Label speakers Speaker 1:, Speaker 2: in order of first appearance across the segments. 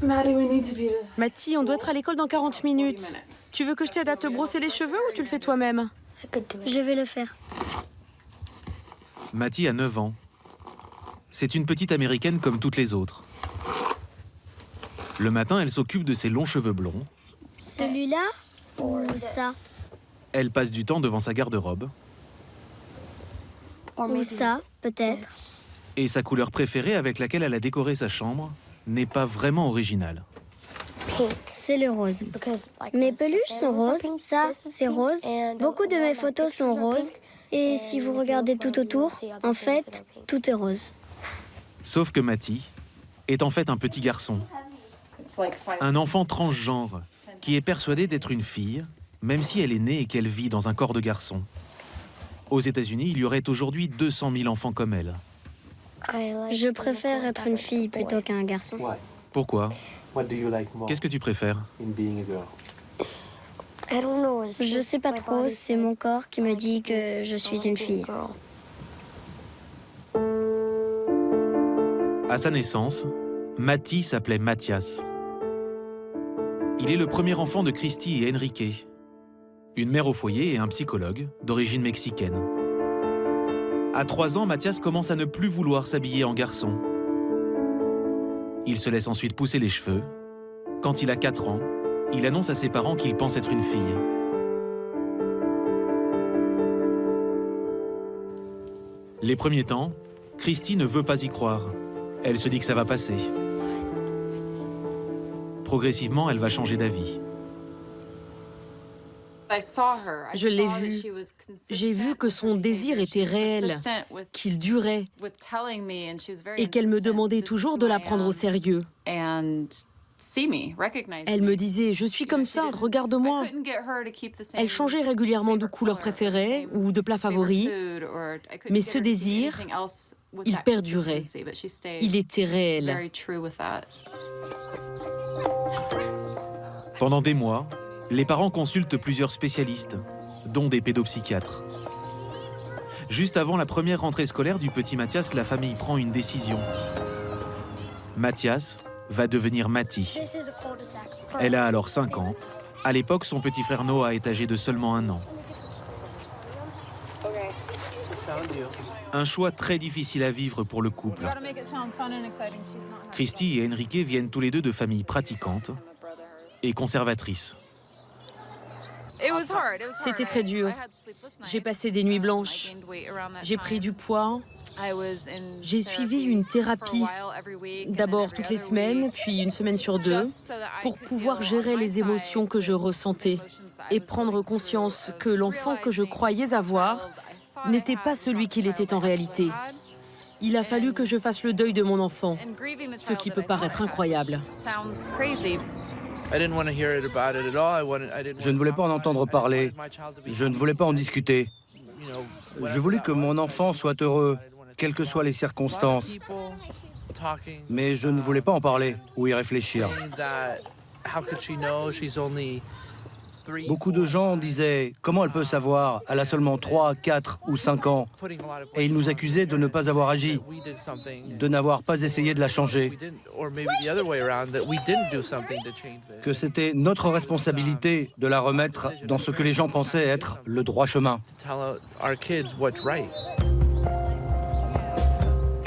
Speaker 1: Matty, on doit être à l'école dans 40 minutes. Tu veux que je t'aide à te brosser les cheveux ou tu le fais toi-même?
Speaker 2: Je vais le faire.
Speaker 3: Matty a 9 ans. C'est une petite américaine comme toutes les autres. Le matin, elle s'occupe de ses longs cheveux blonds.
Speaker 2: Celui-là ou ça?
Speaker 3: Elle passe du temps devant sa garde-robe.
Speaker 2: Ou ça, peut-être.
Speaker 3: Et sa couleur préférée avec laquelle elle a décoré sa chambre n'est pas vraiment originale.
Speaker 2: C'est le rose. Mes peluches sont roses, ça, c'est rose. Beaucoup de mes photos sont roses. Et si vous regardez tout autour, en fait, tout est rose.
Speaker 3: Sauf que Matty est en fait un petit garçon. Un enfant transgenre qui est persuadé d'être une fille, même si elle est née et qu'elle vit dans un corps de garçon. Aux États-Unis, il y aurait aujourd'hui 200 000 enfants comme elle.
Speaker 2: Je préfère être une fille plutôt qu'un garçon.
Speaker 3: Pourquoi? Qu'est-ce que tu préfères?
Speaker 2: Je sais pas trop, c'est mon corps qui me dit que je suis une fille.
Speaker 3: À sa naissance, Matty s'appelait Mathias. Il est le premier enfant de Christy et Enrique, une mère au foyer et un psychologue d'origine mexicaine. À 3 ans, Mathias commence à ne plus vouloir s'habiller en garçon. Il se laisse ensuite pousser les cheveux. Quand il a 4 ans, il annonce à ses parents qu'il pense être une fille. Les premiers temps, Christy ne veut pas y croire. Elle se dit que ça va passer. Progressivement, elle va changer d'avis.
Speaker 1: Je l'ai vue. J'ai vu que son désir était réel, qu'il durait, et qu'elle me demandait toujours de la prendre au sérieux. Elle me disait « Je suis comme ça, regarde-moi ». Elle changeait régulièrement de couleur préférée ou de plat favori, mais ce désir, il perdurait. Il était réel.
Speaker 3: Pendant des mois, les parents consultent plusieurs spécialistes, dont des pédopsychiatres. Juste avant la première rentrée scolaire du petit Mathias, la famille prend une décision. Mathias va devenir Matty. Elle a alors 5 ans. À l'époque, son petit frère Noah est âgé de seulement 1 an. Un choix très difficile à vivre pour le couple. Christy et Enrique viennent tous les deux de familles pratiquantes et conservatrices.
Speaker 1: C'était très dur. J'ai passé des nuits blanches. J'ai pris du poids. J'ai suivi une thérapie, d'abord toutes les semaines, puis une semaine sur 2, pour pouvoir gérer les émotions que je ressentais et prendre conscience que l'enfant que je croyais avoir n'était pas celui qu'il était en réalité. Il a fallu que je fasse le deuil de mon enfant, ce qui peut paraître incroyable.
Speaker 4: Je ne voulais pas en entendre parler. Je ne voulais pas en discuter. Je voulais que mon enfant soit heureux, quelles que soient les circonstances. Mais je ne voulais pas en parler ou y réfléchir. Beaucoup de gens disaient « Comment elle peut savoir? Elle a seulement 3, 4 ou 5 ans. » Et ils nous accusaient de ne pas avoir agi, de n'avoir pas essayé de la changer. Que c'était notre responsabilité de la remettre dans ce que les gens pensaient être le droit chemin.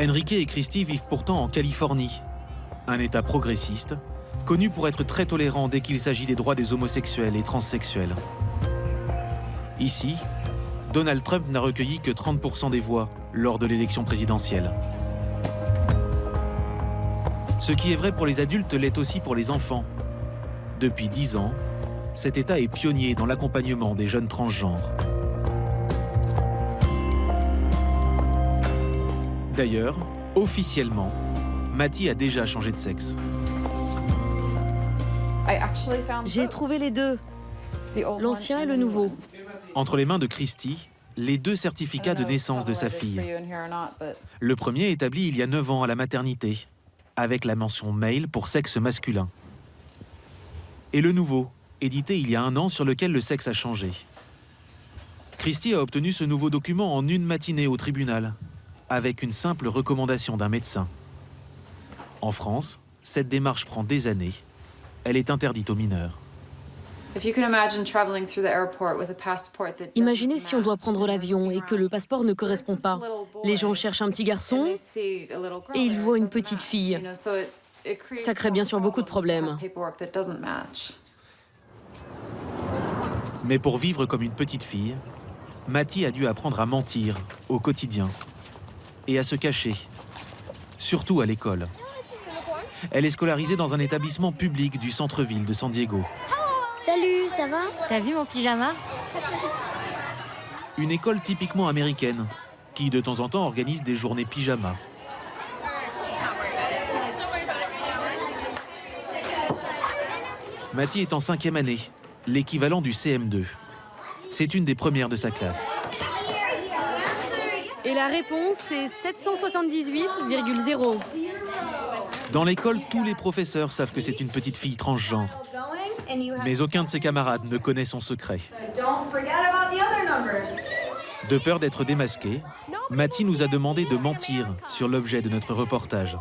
Speaker 3: Enrique et Christy vivent pourtant en Californie, un État progressiste, connu pour être très tolérant dès qu'il s'agit des droits des homosexuels et transsexuels. Ici, Donald Trump n'a recueilli que 30% des voix lors de l'élection présidentielle. Ce qui est vrai pour les adultes l'est aussi pour les enfants. Depuis 10 ans, cet État est pionnier dans l'accompagnement des jeunes transgenres. D'ailleurs, officiellement, Matty a déjà changé de sexe.
Speaker 1: J'ai trouvé les deux, l'ancien et le nouveau.
Speaker 3: Entre les mains de Christy, les 2 certificats de naissance de sa fille. Le premier établi il y a 9 ans à la maternité, avec la mention male pour sexe masculin. Et le nouveau, édité il y a 1 an, sur lequel le sexe a changé. Christy a obtenu ce nouveau document en une matinée au tribunal, avec une simple recommandation d'un médecin. En France, cette démarche prend des années. Elle est interdite aux mineurs.
Speaker 1: Imaginez si on doit prendre l'avion et que le passeport ne correspond pas. Les gens cherchent un petit garçon et ils voient une petite fille. Ça crée bien sûr beaucoup de problèmes.
Speaker 3: Mais pour vivre comme une petite fille, Matty a dû apprendre à mentir au quotidien et à se cacher, surtout à l'école. Elle est scolarisée dans un établissement public du centre-ville de San Diego.
Speaker 2: Salut, ça va?
Speaker 5: T'as vu mon pyjama?
Speaker 3: Une école typiquement américaine, qui de temps en temps organise des journées pyjama. Matty est en 5e année, l'équivalent du CM2. C'est une des premières de sa classe.
Speaker 6: Et la réponse est 778,0.
Speaker 3: Dans l'école, tous les professeurs savent que c'est une petite fille transgenre. Mais aucun de ses camarades ne connaît son secret. De peur d'être démasqué, Matty nous a demandé de mentir sur l'objet de notre reportage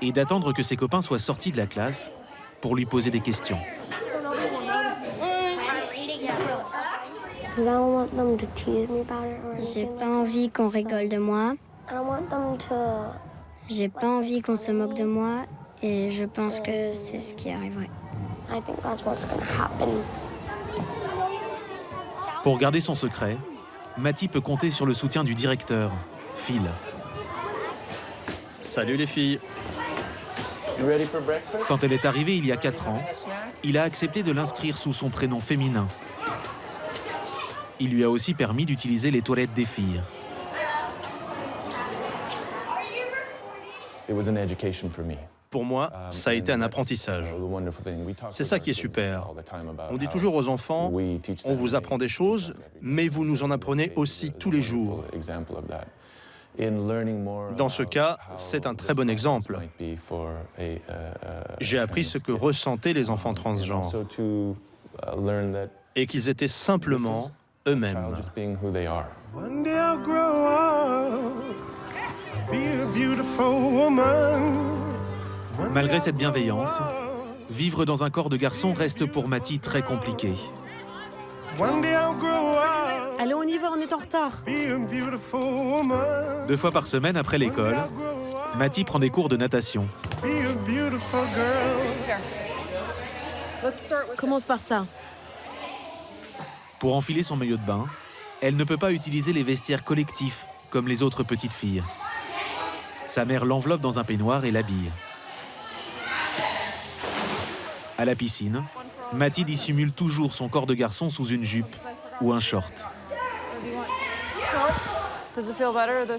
Speaker 3: et d'attendre que ses copains soient sortis de la classe pour lui poser des questions.
Speaker 2: J'ai pas envie qu'on rigole de moi. J'ai pas envie qu'on se moque de moi et je pense que c'est ce qui arriverait.
Speaker 3: Pour garder son secret, Matty peut compter sur le soutien du directeur, Phil.
Speaker 7: Salut les filles.
Speaker 3: Quand elle est arrivée il y a 4 ans, il a accepté de l'inscrire sous son prénom féminin. Il lui a aussi permis d'utiliser les toilettes des filles.
Speaker 7: Pour moi, ça a été un apprentissage. C'est ça qui est super. On dit toujours aux enfants, on vous apprend des choses, mais vous nous en apprenez aussi tous les jours. Dans ce cas, c'est un très bon exemple. J'ai appris ce que ressentaient les enfants transgenres et qu'ils étaient simplement eux-mêmes.
Speaker 3: Malgré cette bienveillance, vivre dans un corps de garçon reste pour Matty très compliqué.
Speaker 1: Allez, on y va, on est en retard.
Speaker 3: 2 fois par semaine après l'école, Matty prend des cours de natation.
Speaker 1: Commence par ça.
Speaker 3: Pour enfiler son maillot de bain, elle ne peut pas utiliser les vestiaires collectifs comme les autres petites filles. Sa mère l'enveloppe dans un peignoir et l'habille. À la piscine, Matty dissimule toujours son corps de garçon sous une jupe ou un short.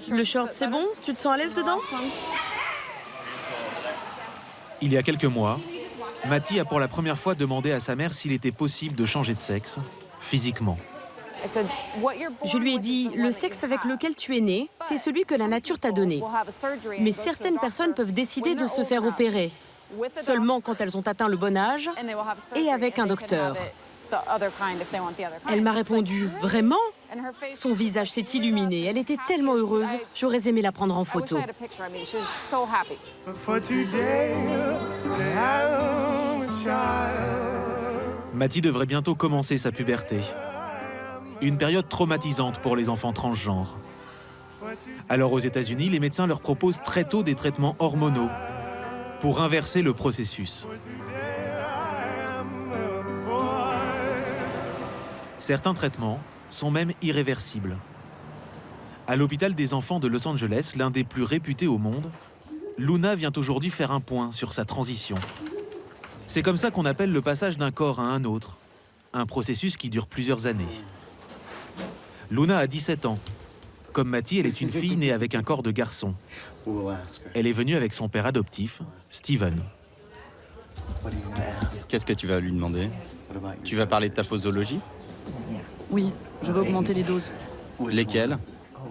Speaker 1: Le short, c'est bon? Tu te sens à l'aise dedans?
Speaker 3: Il y a quelques mois, Matty a pour la première fois demandé à sa mère s'il était possible de changer de sexe, physiquement.
Speaker 1: Je lui ai dit, le sexe avec lequel tu es né, c'est celui que la nature t'a donné. Mais certaines personnes peuvent décider de se faire opérer, seulement quand elles ont atteint le bon âge et avec un docteur. Elle m'a répondu, vraiment? Son visage s'est illuminé, elle était tellement heureuse, j'aurais aimé la prendre en photo.
Speaker 3: Matty devrait bientôt commencer sa puberté. Une période traumatisante pour les enfants transgenres. Alors aux États-Unis, les médecins leur proposent très tôt des traitements hormonaux pour inverser le processus. Certains traitements sont même irréversibles. À l'hôpital des enfants de Los Angeles, l'un des plus réputés au monde, Luna vient aujourd'hui faire un point sur sa transition. C'est comme ça qu'on appelle le passage d'un corps à un autre, un processus qui dure plusieurs années. Luna a 17 ans. Comme Matty, elle est une fille née avec un corps de garçon. Elle est venue avec son père adoptif, Steven.
Speaker 8: Qu'est-ce que tu vas lui demander? Tu vas parler de ta posologie?
Speaker 9: Oui, je veux augmenter les doses.
Speaker 8: Lesquelles?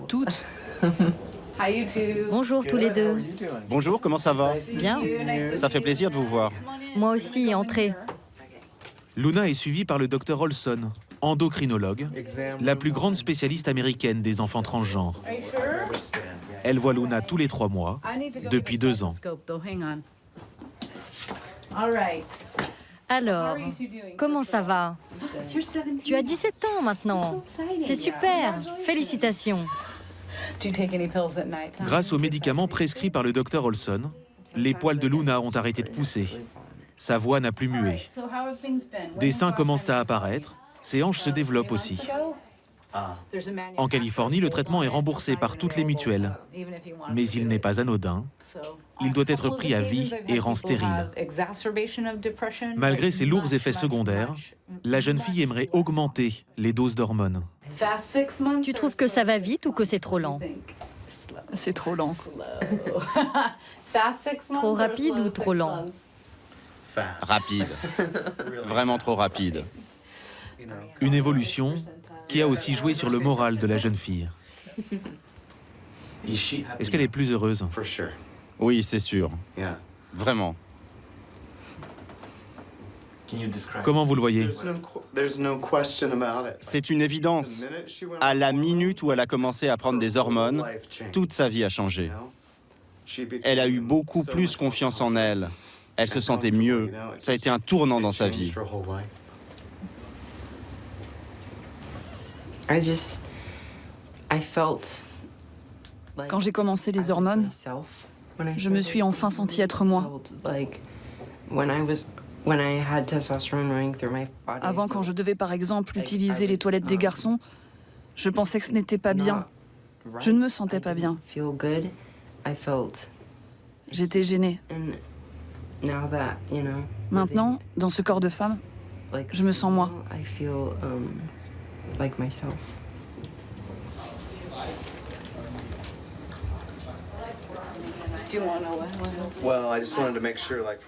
Speaker 9: Toutes.
Speaker 5: Bonjour tous les deux.
Speaker 8: Bonjour, comment ça va?
Speaker 5: Bien.
Speaker 8: Ça fait plaisir de vous voir.
Speaker 5: Moi aussi, entrez.
Speaker 3: Luna est suivie par le Dr Olson, endocrinologue, la plus grande spécialiste américaine des enfants transgenres. Elle voit Luna tous les 3 mois, depuis 2 ans.
Speaker 5: Alors, comment ça va? Tu as 17 ans maintenant. C'est super. Félicitations.
Speaker 3: Grâce aux médicaments prescrits par le docteur Olson, les poils de Luna ont arrêté de pousser. Sa voix n'a plus mué. Des seins commencent à apparaître, ses hanches se développent aussi. En Californie, le traitement est remboursé par toutes les mutuelles. Mais il n'est pas anodin. Il doit être pris à vie et rend stérile. Malgré ses lourds effets secondaires, la jeune fille aimerait augmenter les doses d'hormones.
Speaker 5: Tu trouves que ça va vite ou que c'est trop lent?
Speaker 9: C'est trop lent.
Speaker 5: Trop rapide ou trop lent?
Speaker 8: Rapide. Vraiment trop rapide.
Speaker 3: Une évolution qui a aussi joué sur le moral de la jeune fille. Est-ce qu'elle est plus heureuse?
Speaker 8: Oui, c'est sûr. Vraiment.
Speaker 3: Comment vous le voyez?
Speaker 8: C'est une évidence. À la minute où elle a commencé à prendre des hormones, toute sa vie a changé. Elle a eu beaucoup plus confiance en elle. Elle se sentait mieux. Ça a été un tournant dans sa vie.
Speaker 9: Quand j'ai commencé les hormones, je me suis enfin sentie être moi. Avant, quand je devais par exemple utiliser les toilettes des garçons, je pensais que ce n'était pas bien. Je ne me sentais pas bien. J'étais gênée. Maintenant, dans ce corps de femme, je me sens moi.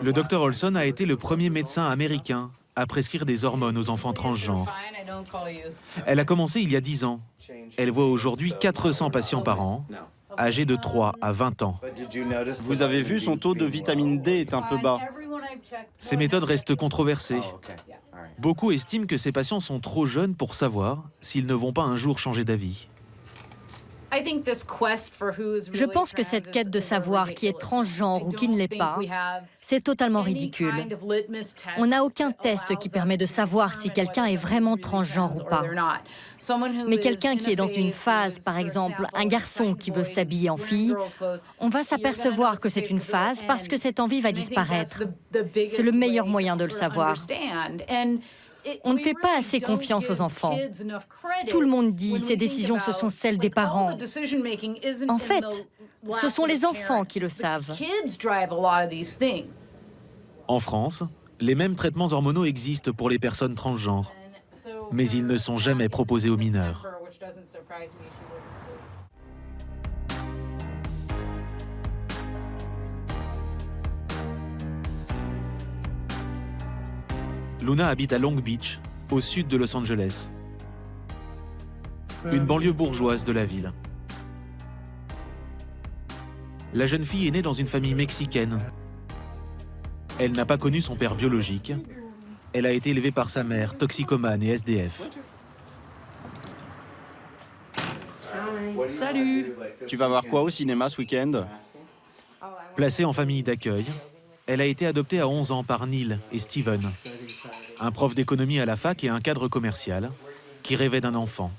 Speaker 3: Le docteur Olson a été le premier médecin américain à prescrire des hormones aux enfants transgenres. Elle a commencé il y a 10 ans. Elle voit aujourd'hui 400 patients par an, âgés de 3 à 20 ans.
Speaker 8: Vous avez vu, son taux de vitamine D est un peu bas.
Speaker 3: Ces méthodes restent controversées. Beaucoup estiment que ces patients sont trop jeunes pour savoir s'ils ne vont pas un jour changer d'avis.
Speaker 5: Je pense que cette quête de savoir qui est transgenre ou qui ne l'est pas, c'est totalement ridicule. On n'a aucun test qui permet de savoir si quelqu'un est vraiment transgenre ou pas. Mais quelqu'un qui est dans une phase, par exemple, un garçon qui veut s'habiller en fille, on va s'apercevoir que c'est une phase parce que cette envie va disparaître. C'est le meilleur moyen de le savoir. On ne fait pas assez confiance aux enfants. Tout le monde dit ces décisions, ce sont celles des parents. En fait, ce sont les enfants qui le savent.
Speaker 3: En France, les mêmes traitements hormonaux existent pour les personnes transgenres, mais ils ne sont jamais proposés aux mineurs. Luna habite à Long Beach, au sud de Los Angeles, une banlieue bourgeoise de la ville. La jeune fille est née dans une famille mexicaine. Elle n'a pas connu son père biologique. Elle a été élevée par sa mère, toxicomane et SDF.
Speaker 9: Salut!
Speaker 8: Tu vas voir quoi au cinéma ce week-end?
Speaker 3: Placée en famille d'accueil, elle a été adoptée à 11 ans par Neil et Steven, un prof d'économie à la fac et un cadre commercial, qui rêvait d'un enfant.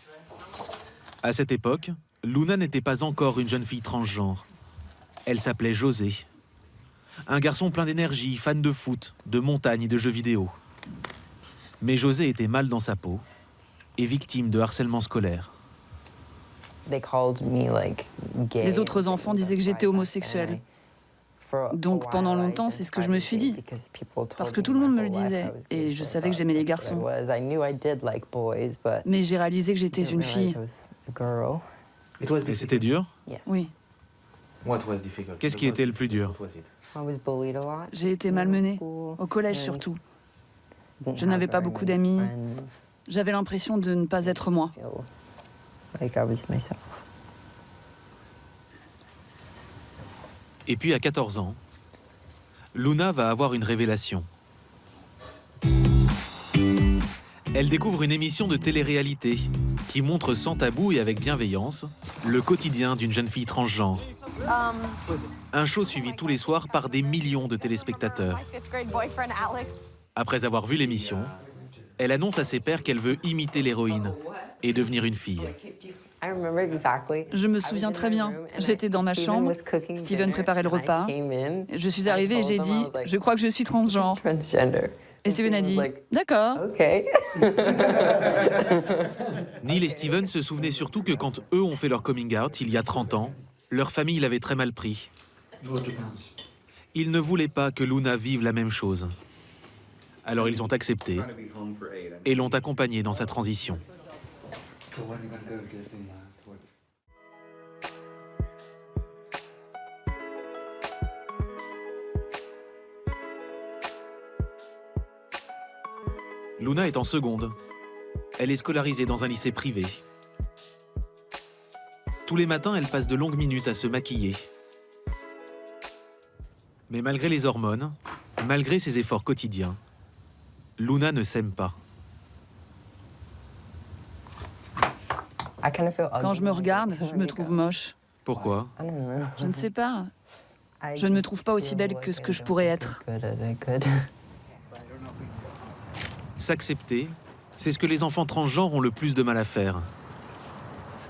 Speaker 3: À cette époque, Luna n'était pas encore une jeune fille transgenre. Elle s'appelait José. Un garçon plein d'énergie, fan de foot, de montagne et de jeux vidéo. Mais José était mal dans sa peau et victime de harcèlement scolaire.
Speaker 9: Les autres enfants disaient que j'étais homosexuelle. Donc pendant longtemps, c'est ce que je me suis dit. Parce que tout le monde me le disait. Et je savais que j'aimais les garçons. Mais j'ai réalisé que j'étais une fille.
Speaker 3: Et c'était dur?
Speaker 9: Oui.
Speaker 3: Qu'est-ce qui était le plus dur?
Speaker 9: J'ai été malmenée, au collège surtout. Je n'avais pas beaucoup d'amis. J'avais l'impression de ne pas être moi.
Speaker 3: Et puis à 14 ans, Luna va avoir une révélation. Elle découvre une émission de télé-réalité qui montre sans tabou et avec bienveillance le quotidien d'une jeune fille transgenre. Un show suivi tous les soirs par des millions de téléspectateurs. Après avoir vu l'émission, elle annonce à ses pairs qu'elle veut imiter l'héroïne et devenir une fille.
Speaker 9: Je me souviens très bien. J'étais dans ma chambre, Steven préparait le repas. Je suis arrivée et j'ai dit « Je crois que je suis transgenre ». Et Steven a dit « D'accord ».
Speaker 3: Neil et Steven se souvenaient surtout que quand eux ont fait leur coming out il y a 30 ans, leur famille l'avait très mal pris. Ils ne voulaient pas que Luna vive la même chose. Alors ils ont accepté et l'ont accompagnée dans sa transition. Luna est en seconde. Elle est scolarisée dans un lycée privé. Tous les matins, elle passe de longues minutes à se maquiller. Mais malgré les hormones, malgré ses efforts quotidiens, Luna ne s'aime pas.
Speaker 9: Quand je me regarde, je me trouve moche.
Speaker 3: Pourquoi?
Speaker 9: Je ne sais pas. Je ne me trouve pas aussi belle que ce que je pourrais être.
Speaker 3: S'accepter, c'est ce que les enfants transgenres ont le plus de mal à faire.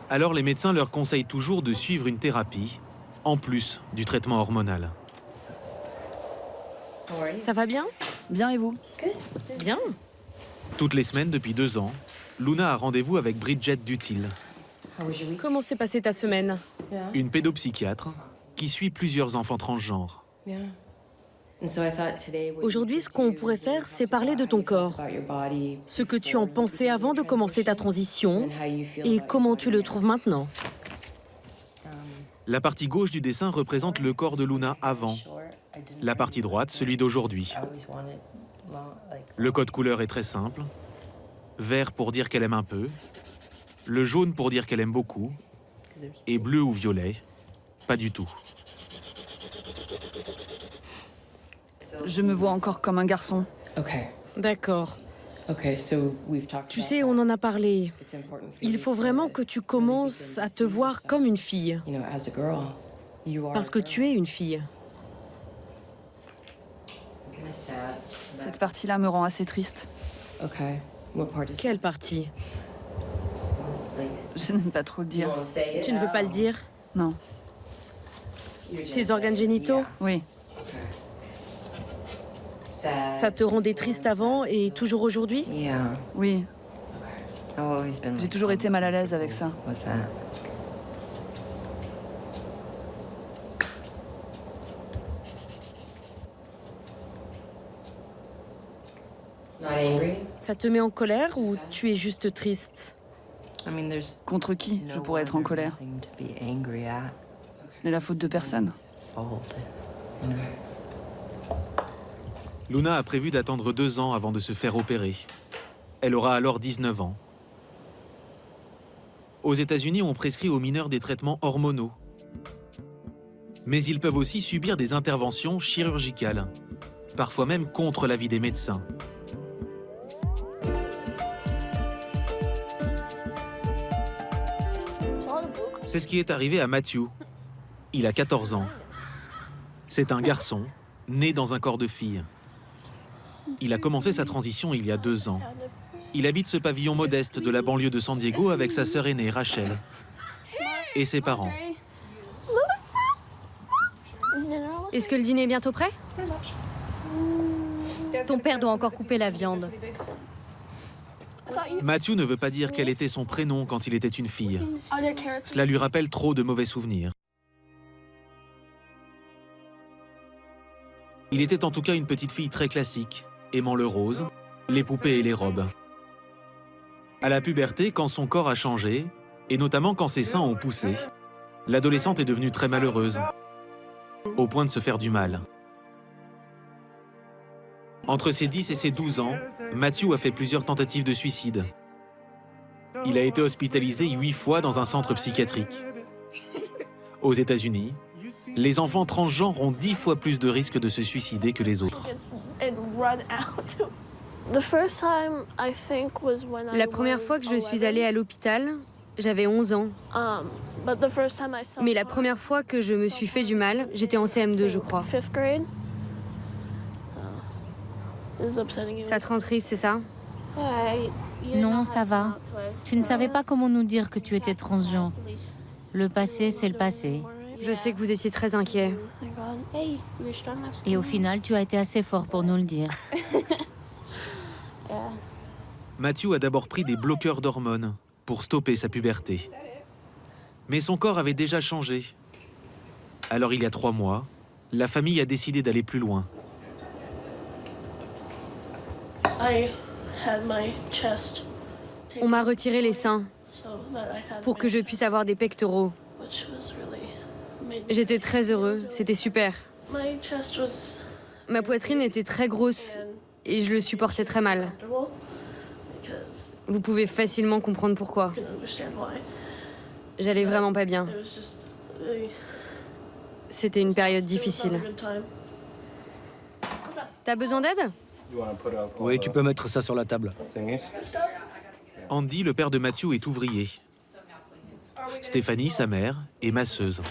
Speaker 3: Alors les médecins leur conseillent toujours de suivre une thérapie, en plus du traitement hormonal.
Speaker 1: Ça va bien?
Speaker 9: Bien et vous?
Speaker 1: Bien.
Speaker 3: Toutes les semaines depuis 2 ans, Luna a rendez-vous avec Bridget Dutil,
Speaker 1: Comment s'est passée ta semaine?
Speaker 3: une pédopsychiatre qui suit plusieurs enfants transgenres.
Speaker 1: Aujourd'hui, ce qu'on pourrait faire, c'est parler de ton corps. Ce que tu en pensais avant de commencer ta transition et comment tu le trouves maintenant.
Speaker 3: La partie gauche du dessin représente le corps de Luna avant. La partie droite, celui d'aujourd'hui. Le code couleur est très simple. Vert pour dire qu'elle aime un peu. Le jaune pour dire qu'elle aime beaucoup. Et bleu ou violet, pas du tout.
Speaker 9: Je me vois encore comme un garçon.
Speaker 1: D'accord. Tu sais, on en a parlé. Il faut vraiment que tu commences à te voir comme une fille. Parce que tu es une fille.
Speaker 9: Cette partie-là me rend assez triste.
Speaker 1: Quelle partie?
Speaker 9: Je n'aime pas trop le dire.
Speaker 1: Tu ne veux pas le dire?
Speaker 9: Non.
Speaker 1: Tes organes génitaux?
Speaker 9: Oui.
Speaker 1: Ça te rendait triste avant et toujours aujourd'hui?
Speaker 9: Oui. J'ai toujours été mal à l'aise avec ça.
Speaker 1: Ça te met en colère ou tu es juste triste?
Speaker 9: Contre qui je pourrais être en colère? Ce n'est la faute de personne.
Speaker 3: Luna a prévu d'attendre 2 ans avant de se faire opérer. Elle aura alors 19 ans. Aux États-Unis, on prescrit aux mineurs des traitements hormonaux. Mais ils peuvent aussi subir des interventions chirurgicales, parfois même contre l'avis des médecins. C'est ce qui est arrivé à Matthew. Il a 14 ans. C'est un garçon, né dans un corps de fille. Il a commencé sa transition il y a 2 ans. Il habite ce pavillon modeste de la banlieue de San Diego avec sa sœur aînée, Rachel, et ses parents.
Speaker 6: Est-ce que le dîner est bientôt prêt?
Speaker 5: Ton père doit encore couper la viande.
Speaker 3: Matthew ne veut pas dire quel était son prénom quand il était une fille. Cela lui rappelle trop de mauvais souvenirs. Il était en tout cas une petite fille très classique, aimant le rose, les poupées et les robes. À la puberté, quand son corps a changé, et notamment quand ses seins ont poussé, l'adolescente est devenue très malheureuse, au point de se faire du mal. Entre ses 10 et ses 12 ans, Matthew a fait plusieurs tentatives de suicide. Il a été hospitalisé 8 fois dans un centre psychiatrique. Aux États-Unis, les enfants transgenres ont 10 fois plus de risques de se suicider que les autres.
Speaker 6: La première fois que je suis allée à l'hôpital, J'avais 11 ans. Mais la première fois que je me suis fait du mal, j'étais en CM2, je crois. Ça te rend triste, c'est ça?
Speaker 10: Non, ça va. Tu ne savais pas comment nous dire que tu étais transgenre. Le passé, c'est le passé.
Speaker 6: Je sais que vous étiez très inquiet.
Speaker 10: Et au final, tu as été assez fort pour nous le dire.
Speaker 3: Matthew a d'abord pris des bloqueurs d'hormones pour stopper sa puberté. Mais son corps avait déjà changé. Alors il y a 3 mois, la famille a décidé d'aller plus loin.
Speaker 6: On m'a retiré les seins pour que je puisse avoir des pectoraux. J'étais très heureux, c'était super. Ma poitrine était très grosse et je le supportais très mal. Vous pouvez facilement comprendre pourquoi. J'allais vraiment pas bien. C'était une période difficile. T'as besoin d'aide?
Speaker 4: Oui, tu peux mettre ça sur la table.
Speaker 3: Andy, le père de Matthew, est ouvrier. Stéphanie, sa mère, est masseuse.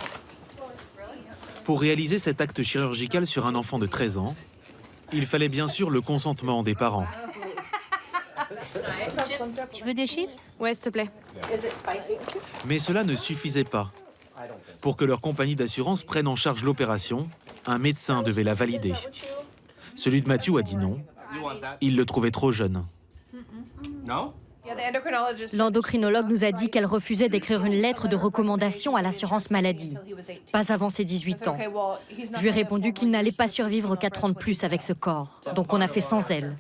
Speaker 3: Pour réaliser cet acte chirurgical sur un enfant de 13 ans, il fallait bien sûr le consentement des parents.
Speaker 10: Tu veux des chips?
Speaker 6: Ouais, s'il te plaît.
Speaker 3: Mais cela ne suffisait pas. Pour que leur compagnie d'assurance prenne en charge l'opération, un médecin devait la valider. Celui de Matthew a dit non. Il le trouvait trop jeune.
Speaker 5: L'endocrinologue nous a dit qu'elle refusait d'écrire une lettre de recommandation à l'assurance maladie. Pas avant ses 18 ans. Je lui ai répondu qu'il n'allait pas survivre 4 ans de plus avec ce corps. Donc on a fait sans elle.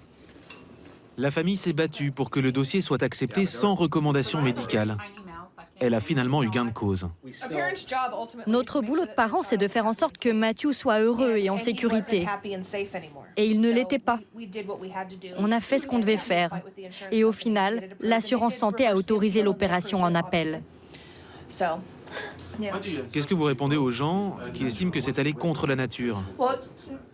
Speaker 3: La famille s'est battue pour que le dossier soit accepté sans recommandation médicale. Elle a finalement eu gain de cause.
Speaker 5: Notre boulot de parents, c'est de faire en sorte que Matthew soit heureux et en sécurité. Et il ne l'était pas. On a fait ce qu'on devait faire. Et au final, l'assurance santé a autorisé l'opération en appel.
Speaker 3: Qu'est-ce que vous répondez aux gens qui estiment que c'est aller contre la nature?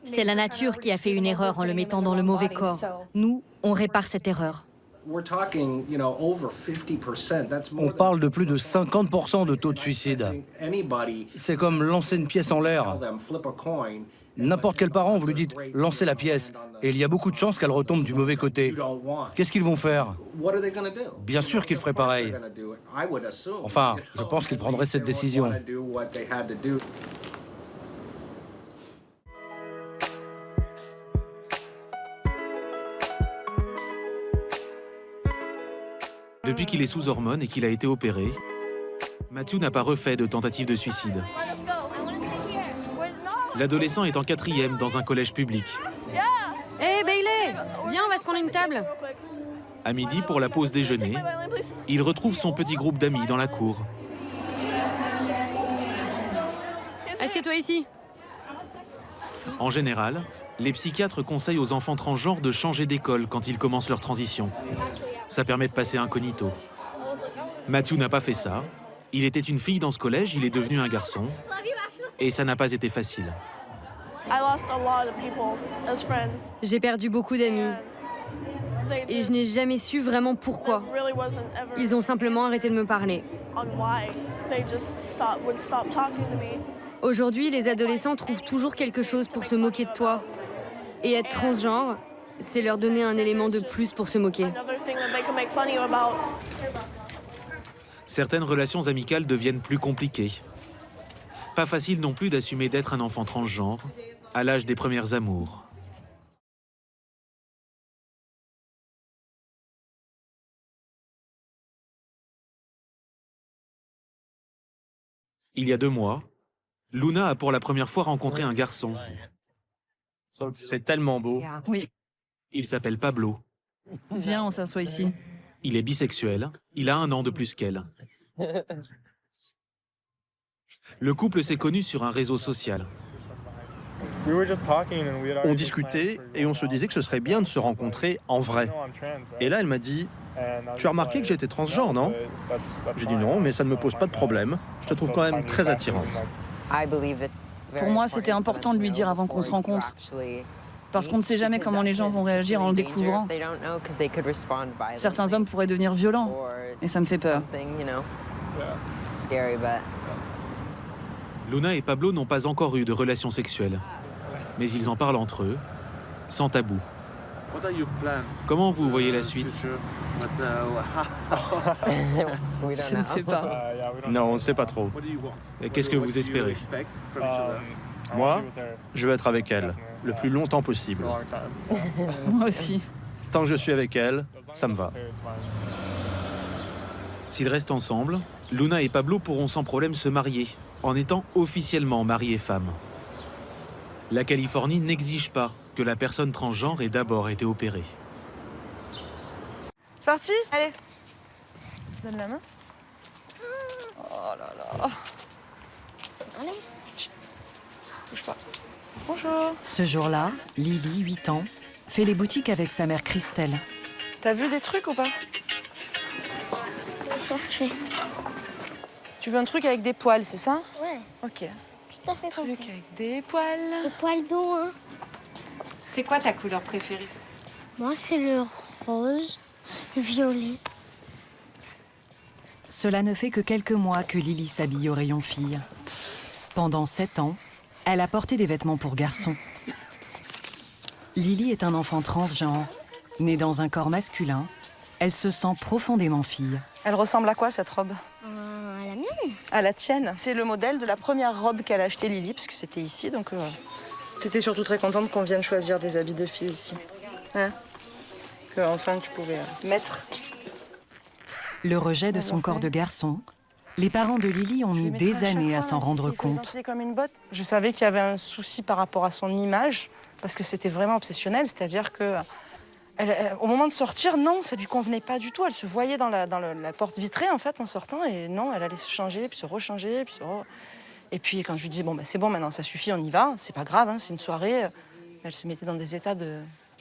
Speaker 5: C'est la nature qui a fait une erreur en le mettant dans le mauvais corps. Nous, on répare cette erreur.
Speaker 4: On parle de plus de 50% de taux de suicide. C'est comme lancer une pièce en l'air. N'importe quel parent, vous lui dites « lancez la pièce » et il y a beaucoup de chances qu'elle retombe du mauvais côté. Qu'est-ce qu'ils vont faire? Bien sûr qu'ils feraient pareil. Enfin, je pense qu'ils prendraient cette décision.
Speaker 3: Depuis qu'il est sous hormones et qu'il a été opéré, Matthew n'a pas refait de tentative de suicide. L'adolescent est en 4e dans un collège public.
Speaker 6: Hé, Bailey! Viens, on va se prendre une table.
Speaker 3: À midi, pour la pause déjeuner, il retrouve son petit groupe d'amis dans la cour.
Speaker 6: Assieds-toi ici.
Speaker 3: En général, les psychiatres conseillent aux enfants transgenres de changer d'école quand ils commencent leur transition. Ça permet de passer incognito. Matthew n'a pas fait ça. Il était une fille dans ce collège, il est devenu un garçon. Et ça n'a pas été facile.
Speaker 6: J'ai perdu beaucoup d'amis. Et je n'ai jamais su vraiment pourquoi. Ils ont simplement arrêté de me parler. Aujourd'hui, les adolescents trouvent toujours quelque chose pour se moquer de toi. Et être transgenre, c'est leur donner un élément de plus pour se moquer.
Speaker 3: Certaines relations amicales deviennent plus compliquées. Pas facile non plus d'assumer d'être un enfant transgenre à l'âge des premières amours. Il y a 2 mois, Luna a pour la première fois rencontré un garçon.
Speaker 7: C'est tellement beau.
Speaker 9: Oui,
Speaker 3: Il s'appelle Pablo.
Speaker 9: viens, on s'assoit ici.
Speaker 3: Il est bisexuel. Il a 1 an de plus qu'elle. Le couple s'est connu sur un réseau social.
Speaker 7: On discutait et on se disait que ce serait bien de se rencontrer en vrai. Et là, elle m'a dit « Tu as remarqué que j'étais transgenre, non ?» J'ai dit « Non, mais ça ne me pose pas de problème. Je te trouve quand même très attirante. »
Speaker 9: Pour moi, c'était important de lui dire avant qu'on se rencontre. Parce qu'on ne sait jamais comment les gens vont réagir en le découvrant. Certains hommes pourraient devenir violents, et ça me fait peur.
Speaker 3: Luna et Pablo n'ont pas encore eu de relations sexuelles, mais ils en parlent entre eux, sans tabou. Comment vous voyez la suite?
Speaker 9: Je ne sais pas.
Speaker 7: Non, on ne sait pas trop.
Speaker 3: Et qu'est-ce que vous espérez?
Speaker 7: Moi, je veux être avec elle le plus longtemps possible.
Speaker 9: Moi aussi.
Speaker 7: Tant que je suis avec elle, ça me va.
Speaker 3: S'ils restent ensemble, Luna et Pablo pourront sans problème se marier, en étant officiellement mari et femme. La Californie n'exige pas que la personne transgenre ait d'abord été opérée.
Speaker 11: C'est parti? Allez. Donne la main. Oh là là. Allez. Chut. Touche pas. Bonjour.
Speaker 12: Ce jour-là, Lily, 8 ans, fait les boutiques avec sa mère Christelle.
Speaker 11: T'as vu des trucs ou pas?
Speaker 2: Je vais chercher.
Speaker 11: Tu veux un truc avec des poils, c'est ça?
Speaker 2: Ouais.
Speaker 11: Ok.
Speaker 2: Tout à fait.
Speaker 11: Truc avec des poils.
Speaker 2: Des poils d'eau, hein.
Speaker 1: C'est quoi ta couleur préférée?
Speaker 2: Moi, c'est le rose, le violet.
Speaker 12: Cela ne fait que quelques mois que Lily s'habille au rayon fille. Pendant 7 ans, elle a porté des vêtements pour garçons. Lily est un enfant transgenre. Née dans un corps masculin, elle se sent profondément fille.
Speaker 11: Elle ressemble à quoi, cette robe?
Speaker 2: À la mienne.
Speaker 11: À la tienne. C'est le modèle de la première robe qu'elle a achetée, Lily, parce que c'était ici, donc... J'étais surtout très contente qu'on vienne choisir des habits de filles ici. Hein? Que enfin tu pouvais mettre.
Speaker 12: Le rejet de son corps de garçon, les parents de Lily ont mis des années à s'en rendre compte.
Speaker 11: Comme une botte. Je savais qu'il y avait un souci par rapport à son image, parce que c'était vraiment obsessionnel, c'est-à-dire que au moment de sortir, non, ça lui convenait pas du tout. Elle se voyait dans la porte vitrée en fait en sortant, et non, elle allait se changer, puis se rechanger, puis Et puis quand je lui dis bon c'est bon maintenant ça suffit, on y va, c'est pas grave, hein, c'est une soirée, elle se mettait dans des états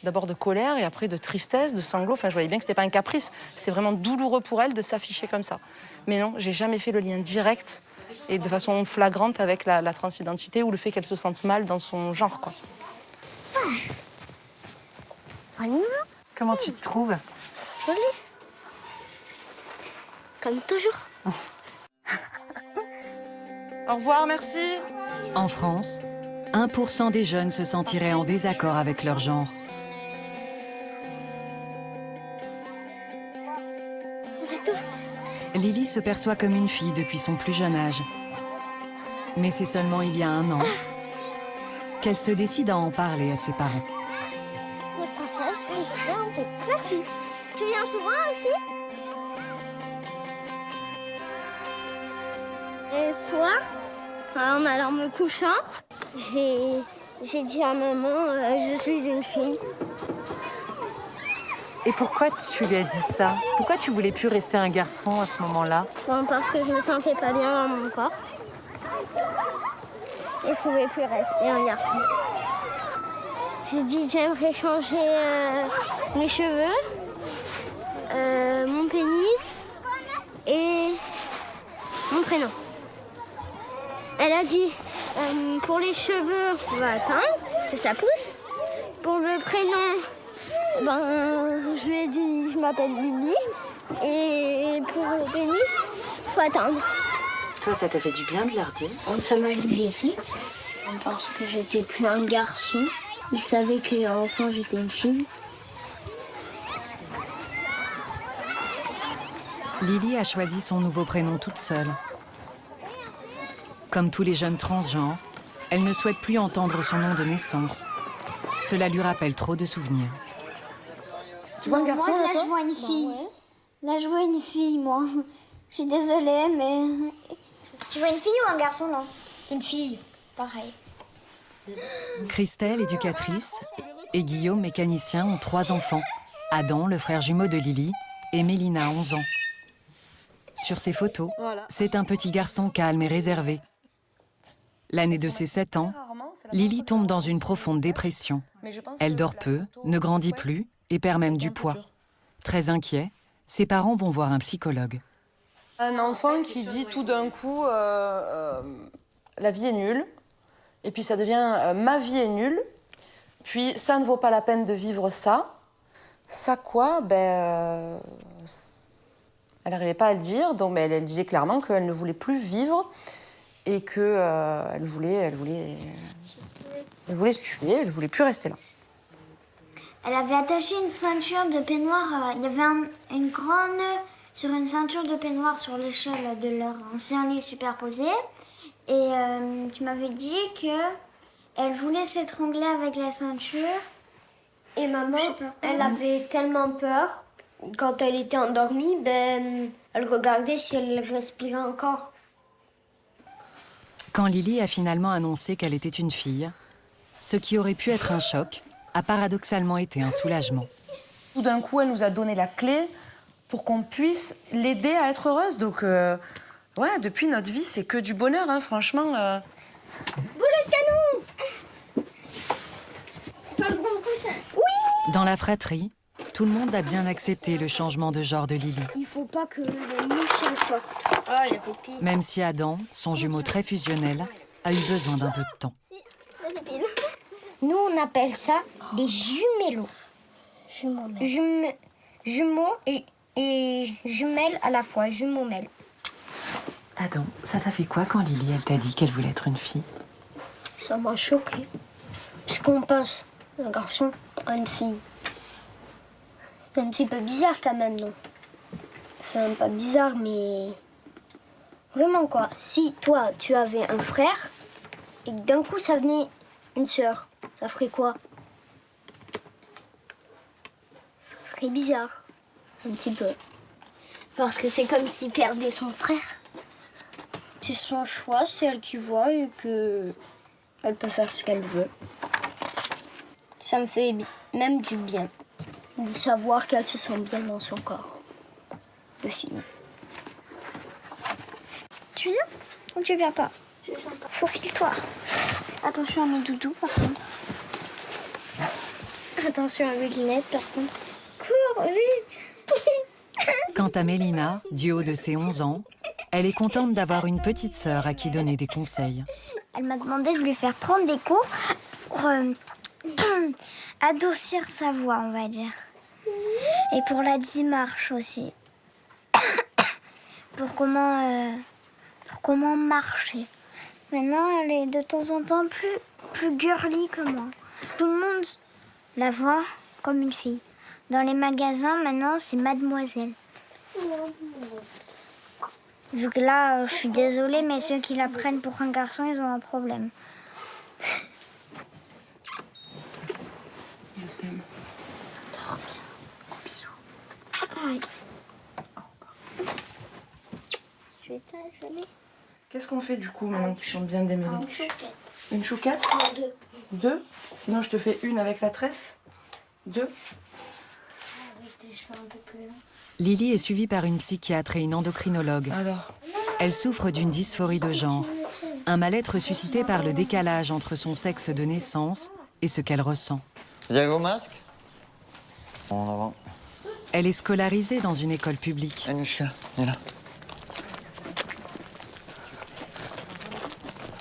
Speaker 11: d'abord de colère et après de tristesse, de sanglots. Enfin je voyais bien que c'était pas un caprice, c'était vraiment douloureux pour elle de s'afficher comme ça. Mais non, j'ai jamais fait le lien direct et de façon flagrante avec la transidentité ou le fait qu'elle se sente mal dans son genre quoi.
Speaker 1: Comment tu te trouves?
Speaker 2: Jolie. Comme toujours.
Speaker 11: Au revoir, merci.
Speaker 12: En France, 1% des jeunes se sentiraient en désaccord avec leur genre.
Speaker 2: Vous êtes où?
Speaker 12: Lily se perçoit comme une fille depuis son plus jeune âge. Mais c'est seulement il y a 1 an qu'elle se décide à en parler à ses parents.
Speaker 2: La princesse, merci. Tu viens souvent ici? Et ce soir, en allant me couchant, j'ai dit à maman, je suis une fille.
Speaker 1: Et pourquoi tu lui as dit ça? Pourquoi tu voulais plus rester un garçon à ce moment-là?
Speaker 2: Bon, parce que je me sentais pas bien dans mon corps. Et je pouvais plus rester un garçon. J'ai dit j'aimerais changer mes cheveux, mon pénis et mon prénom. Elle a dit pour les cheveux, on va attendre que ça pousse. Pour le prénom, je lui ai dit je m'appelle Lily. Et pour le pénis, faut attendre.
Speaker 1: Toi, ça t'a fait du bien de leur dire?
Speaker 2: Ça m'a libérée parce que j'étais plus un garçon. Ils savaient qu'enfant j'étais une fille.
Speaker 12: Lily a choisi son nouveau prénom toute seule. Comme tous les jeunes transgenres, elle ne souhaite plus entendre son nom de naissance. Cela lui rappelle trop de souvenirs.
Speaker 2: Tu vois un garçon, là, toi? Là, je vois une fille. Là, je vois une fille, moi. Je suis désolée, mais... Tu vois une fille ou un garçon, là? Une fille, pareil.
Speaker 12: Christelle, éducatrice, et Guillaume, mécanicien, ont 3 enfants. Adam, le frère jumeau de Lily, et Mélina, 11 ans. Sur ces photos, c'est un petit garçon calme et réservé. L'année de ses 7 ans, Lily tombe dans une profonde dépression. Elle dort peu, ne grandit plus et perd même du poids. Très inquiet, ses parents vont voir un psychologue.
Speaker 11: Un enfant qui dit tout d'un coup la vie est nulle, et puis ça devient ma vie est nulle, Puis ça ne vaut pas la peine de vivre ça. Ça quoi? Elle n'arrivait pas à le dire, donc elle disait clairement qu'elle ne voulait plus vivre et qu'elle voulait se tuer, elle voulait plus rester là.
Speaker 2: Elle avait attaché une ceinture de peignoir. Il y avait une grande nœud sur une ceinture de peignoir sur l'échelle de leur ancien lit superposé. Et tu m'avais dit qu'elle voulait s'étrangler avec la ceinture. Et maman, elle avait tellement peur. Quand elle était endormie, elle regardait si elle respirait encore.
Speaker 12: Quand Lily a finalement annoncé qu'elle était une fille, ce qui aurait pu être un choc a paradoxalement été un soulagement.
Speaker 11: Tout d'un coup, elle nous a donné la clé pour qu'on puisse l'aider à être heureuse. Donc, ouais, depuis notre vie, c'est que du bonheur, hein, franchement.
Speaker 2: Boulet de canon! Pas le bon coussin. Oui!
Speaker 12: Dans la fratrie, tout le monde a bien accepté le changement de genre de Lily.
Speaker 2: Il faut pas que les mouches sortent. Ah, il a fait pire.
Speaker 12: Même si Adam, son jumeau très fusionnel, a eu besoin d'un peu de temps.
Speaker 2: Nous, on appelle ça des jumellos. Jumeaux et jumelles à la fois, jumeaux-mêles.
Speaker 12: Adam, ça t'a fait quoi quand Lily, elle t'a dit qu'elle voulait être une fille?
Speaker 2: Ça m'a choqué. Puisqu'on passe d'un garçon à une fille. C'est un petit peu bizarre quand même, non? Enfin, pas bizarre, mais... Vraiment, quoi. Si, toi, tu avais un frère, et que d'un coup, ça venait une sœur, ça ferait quoi? Ça serait bizarre. Un petit peu. Parce que c'est comme s'il perdait son frère. C'est son choix, c'est elle qui voit et que... elle peut faire ce qu'elle veut. Ça me fait même du bien de savoir qu'elle se sent bien dans son corps de fille. Tu viens ou tu viens pas? Faufile-toi. Attention à mes doudous par contre. Attention à mes lunettes par contre. Cours vite.
Speaker 12: Quant à Mélina, du haut de ses 11 ans, elle est contente d'avoir une petite sœur à qui donner des conseils.
Speaker 2: Elle m'a demandé de lui faire prendre des cours pour adoucir sa voix, on va dire. Et pour la démarche aussi. pour comment marcher. Maintenant, elle est de temps en temps plus girly que moi. Tout le monde la voit comme une fille. Dans les magasins, maintenant, c'est mademoiselle. Vu que là, je suis désolée, mais ceux qui la prennent pour un garçon, ils ont un problème.
Speaker 11: Je t'aime.
Speaker 2: Trop bien. Gros bisous. Oui. Je vais t'ajoler.
Speaker 11: Qu'est-ce qu'on fait du coup maintenant qu'ils sont bien démêlés?
Speaker 2: Une chouquette.
Speaker 11: Une chouquette?
Speaker 2: Non, deux.
Speaker 11: Deux? Sinon je te fais une avec la tresse? Deux?
Speaker 2: Oui, des cheveux un peu plus longs.
Speaker 12: Lily est suivie par une psychiatre et une endocrinologue.
Speaker 11: Alors?
Speaker 12: Elle souffre d'une dysphorie de genre, un mal-être suscité par le décalage entre son sexe de naissance et ce qu'elle ressent.
Speaker 13: Vous avez vos masques? En avant.
Speaker 12: Elle est scolarisée dans une école publique.
Speaker 13: Anushka, viens là.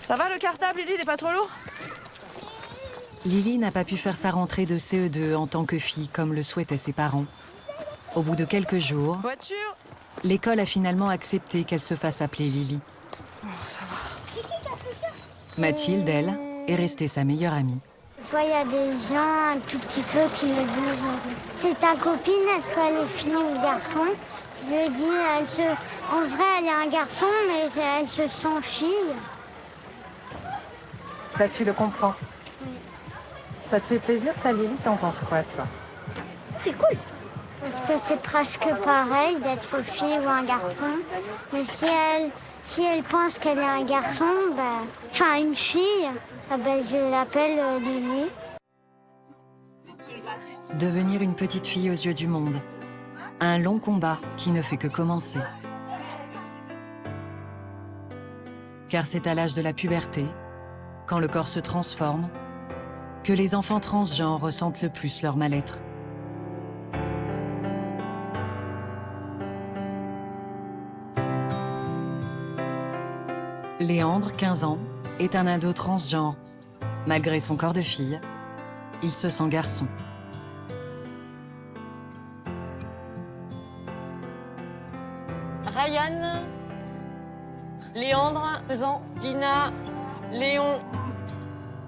Speaker 11: Ça va le cartable, Lily, il est pas trop lourd?
Speaker 12: Lily n'a pas pu faire sa rentrée de CE2 en tant que fille comme le souhaitaient ses parents. Au bout de quelques jours,
Speaker 11: Voiture.
Speaker 12: L'école a finalement accepté qu'elle se fasse appeler Lily.
Speaker 11: Oh, ça va.
Speaker 12: Mathilde, elle, est restée sa meilleure amie.
Speaker 2: Des fois, il y a des gens un tout petit peu qui me disent « C'est ta copine, est-ce qu'elle est fille ou garçon ?» Je lui dis « En vrai, elle est un garçon, mais elle se sent fille. »
Speaker 14: Ça, tu le comprends.
Speaker 2: Oui.
Speaker 14: Ça te fait plaisir, ça, Lily? T'en penses quoi, toi?
Speaker 2: C'est cool. Parce que c'est presque pareil d'être fille ou un garçon. Mais si elle pense qu'elle est un garçon, enfin une fille, je l'appelle Lily.
Speaker 12: Devenir une petite fille aux yeux du monde. Un long combat qui ne fait que commencer. Car c'est à l'âge de la puberté, quand le corps se transforme, que les enfants transgenres ressentent le plus leur mal-être. Léandre, 15 ans, est un ado transgenre. Malgré son corps de fille, il se sent garçon.
Speaker 1: Ryan, Léandre, présent, Dina, Léon.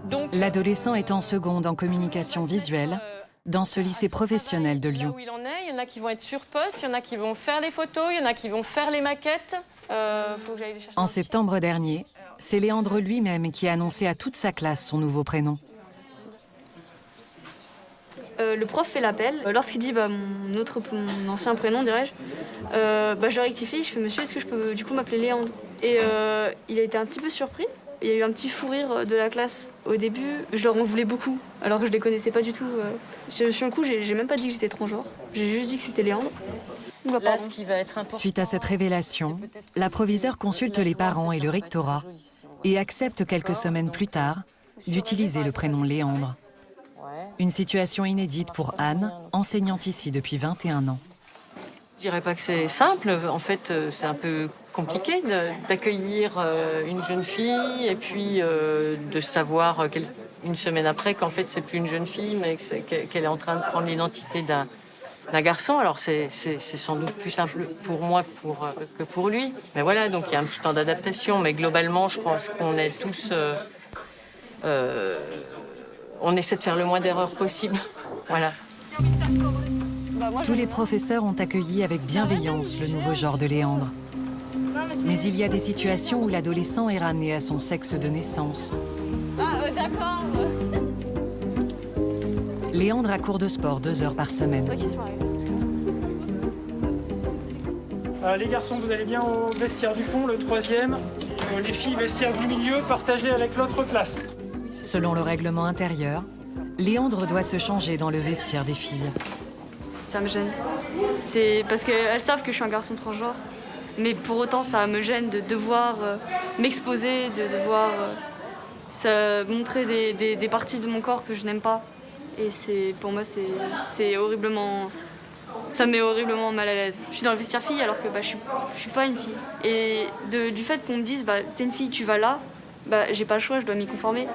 Speaker 1: Donc,
Speaker 12: l'adolescent est en seconde en communication visuelle dans ce lycée professionnel de Lyon.
Speaker 1: il y en a qui vont être sur poste, il y en a qui vont faire les photos, il y en a qui vont faire les maquettes. Faut que j'aille les chercher.
Speaker 12: En septembre dernier, c'est Léandre lui-même qui a annoncé à toute sa classe son nouveau prénom.
Speaker 6: Le prof fait l'appel. Lorsqu'il dit mon ancien prénom, dirais-je, je le rectifie. Je fais monsieur, est-ce que je peux du coup m'appeler Léandre? Et il a été un petit peu surpris. Il y a eu un petit fou rire de la classe. Au début, je leur en voulais beaucoup, alors que je les connaissais pas du tout. Sur le coup, j'ai même pas dit que j'étais transgenre. J'ai juste dit que c'était Léandre.
Speaker 1: Là, ce qui va être important.
Speaker 12: Suite à cette révélation, la proviseure consulte les parents et le rectorat et accepte quelques semaines plus tard d'utiliser le prénom Léandre. Une situation inédite pour Anne, enseignante ici depuis 21 ans.
Speaker 1: Je dirais pas que c'est simple. En fait, c'est un peu compliqué d'accueillir une jeune fille et puis de savoir une semaine après qu'en fait c'est plus une jeune fille, mais qu'elle est en train de prendre l'identité d'un garçon. Alors c'est sans doute plus simple pour moi que pour lui. Mais voilà, donc il y a un petit temps d'adaptation. Mais globalement, je pense qu'on est tous... on essaie de faire le moins d'erreurs possible. Voilà.
Speaker 12: Tous les professeurs ont accueilli avec bienveillance le nouveau genre de Léandre. Mais il y a des situations où l'adolescent est ramené à son sexe de naissance.
Speaker 6: Ah, d'accord.
Speaker 12: Léandre a cours de sport 2 heures par semaine.
Speaker 15: Les garçons, vous allez bien au vestiaire du fond, le 3e. Et, les filles, vestiaire du milieu, partagé avec l'autre classe.
Speaker 12: Selon le règlement intérieur, Léandre doit se changer dans le vestiaire des filles.
Speaker 6: Ça me gêne. C'est parce qu'elles savent que je suis un garçon transgenre. Mais pour autant, ça me gêne de devoir m'exposer, de devoir montrer des parties de mon corps que je n'aime pas. Et pour moi, c'est horriblement... Ça me met horriblement mal à l'aise. Je suis dans le vestiaire fille alors que je suis pas une fille. Et du fait qu'on me dise t'es une fille, tu vas là, j'ai pas le choix, je dois m'y conformer.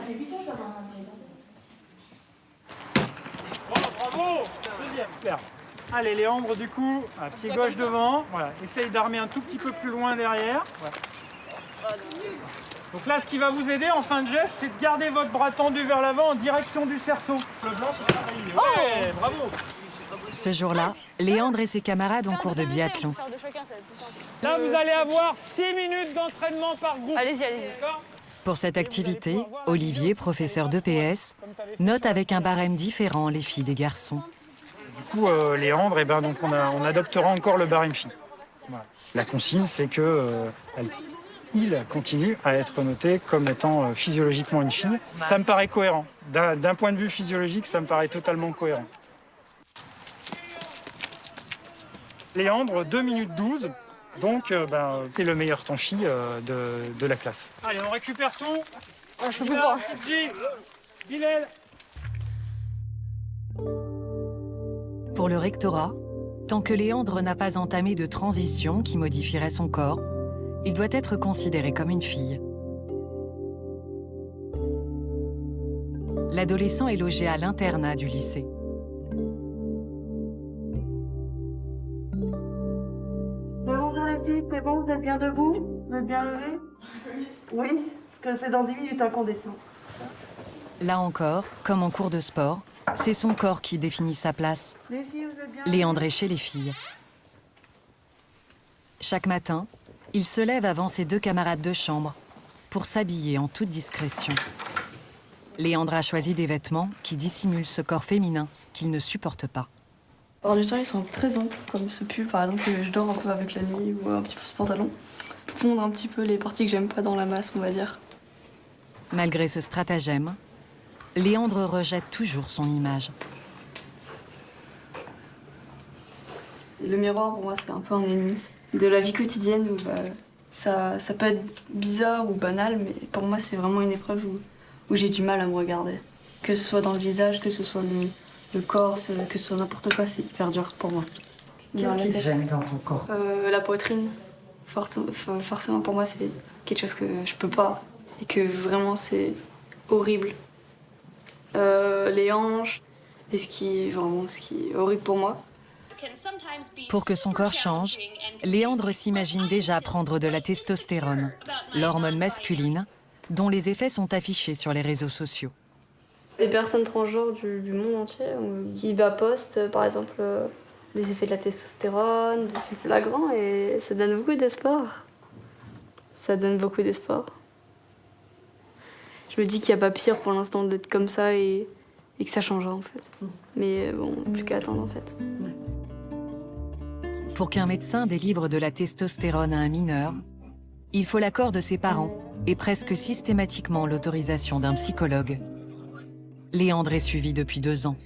Speaker 15: Bravo! Deuxième, Claire. Allez, Léandre, du coup, à pied gauche devant. Voilà. Essaye d'armer un tout petit peu plus loin derrière. Voilà. Donc là, ce qui va vous aider en fin de geste, c'est de garder votre bras tendu vers l'avant en direction du cerceau. Le blanc, ce sera validé. Ouais, bravo!
Speaker 12: Ce jour-là, Léandre et ses camarades ont cours de biathlon.
Speaker 15: Là, vous allez avoir 6 minutes d'entraînement par groupe.
Speaker 6: Allez-y.
Speaker 12: Pour cette activité, Olivier, professeur d'EPS, note avec un barème différent les filles des garçons.
Speaker 15: Du coup, Léandre, donc on adoptera encore le barème fille. Voilà. La consigne, c'est qu'il continue à être noté comme étant physiologiquement une fille. Ça me paraît cohérent. D'un point de vue physiologique, ça me paraît totalement cohérent. Léandre, 2 minutes 12. Donc, c'est le meilleur temps fille de la classe. Allez, on récupère tout.
Speaker 6: Je peux pas.
Speaker 15: Bilal.
Speaker 12: Pour le rectorat, tant que Léandre n'a pas entamé de transition qui modifierait son corps, il doit être considéré comme une fille. L'adolescent est logé à l'internat du lycée.
Speaker 16: Bonjour les filles, c'est bon, vous êtes bien debout? Vous êtes bien levés? Oui, parce que c'est dans 10 minutes qu'on descend.
Speaker 12: Là encore, comme en cours de sport, c'est son corps qui définit sa place.
Speaker 16: Les filles, vous êtes bien...
Speaker 12: Léandre est chez les filles. Chaque matin, il se lève avant ses 2 camarades de chambre pour s'habiller en toute discrétion. Léandre a choisi des vêtements qui dissimulent ce corps féminin qu'il ne supporte pas.
Speaker 17: La plupart du temps, ils sont très amples, comme ce pull par exemple, que je dors un peu avec la nuit, ou un petit peu ce pantalon. Fondre un petit peu les parties que j'aime pas dans la masse, on va dire.
Speaker 12: Malgré ce stratagème, Léandre rejette toujours son image.
Speaker 17: Le miroir, pour moi, c'est un peu un ennemi de la vie quotidienne où ça peut être bizarre ou banal, mais pour moi, c'est vraiment une épreuve où j'ai du mal à me regarder. Que ce soit dans le visage, que ce soit le corps, que ce soit n'importe quoi, c'est hyper dur pour moi.
Speaker 16: Qu'est-ce qui te gêne dans ton corps?
Speaker 17: La poitrine. Forcément, pour moi, c'est quelque chose que je peux pas et que vraiment, c'est horrible. les hanches, et ce qui est horrible pour moi.
Speaker 12: Pour que son corps change, Léandre s'imagine déjà prendre de la testostérone, l'hormone masculine, dont les effets sont affichés sur les réseaux sociaux.
Speaker 17: Des personnes transgenres du monde entier qui postent, par exemple, les effets de la testostérone, c'est flagrant et ça donne beaucoup d'espoir. Ça donne beaucoup d'espoir. Je me dis qu'il n'y a pas pire pour l'instant d'être comme ça et que ça changera en fait. Mais bon, plus qu'à attendre en fait.
Speaker 12: Pour qu'un médecin délivre de la testostérone à un mineur, il faut l'accord de ses parents et presque systématiquement l'autorisation d'un psychologue. Léandre est suivi depuis 2 ans.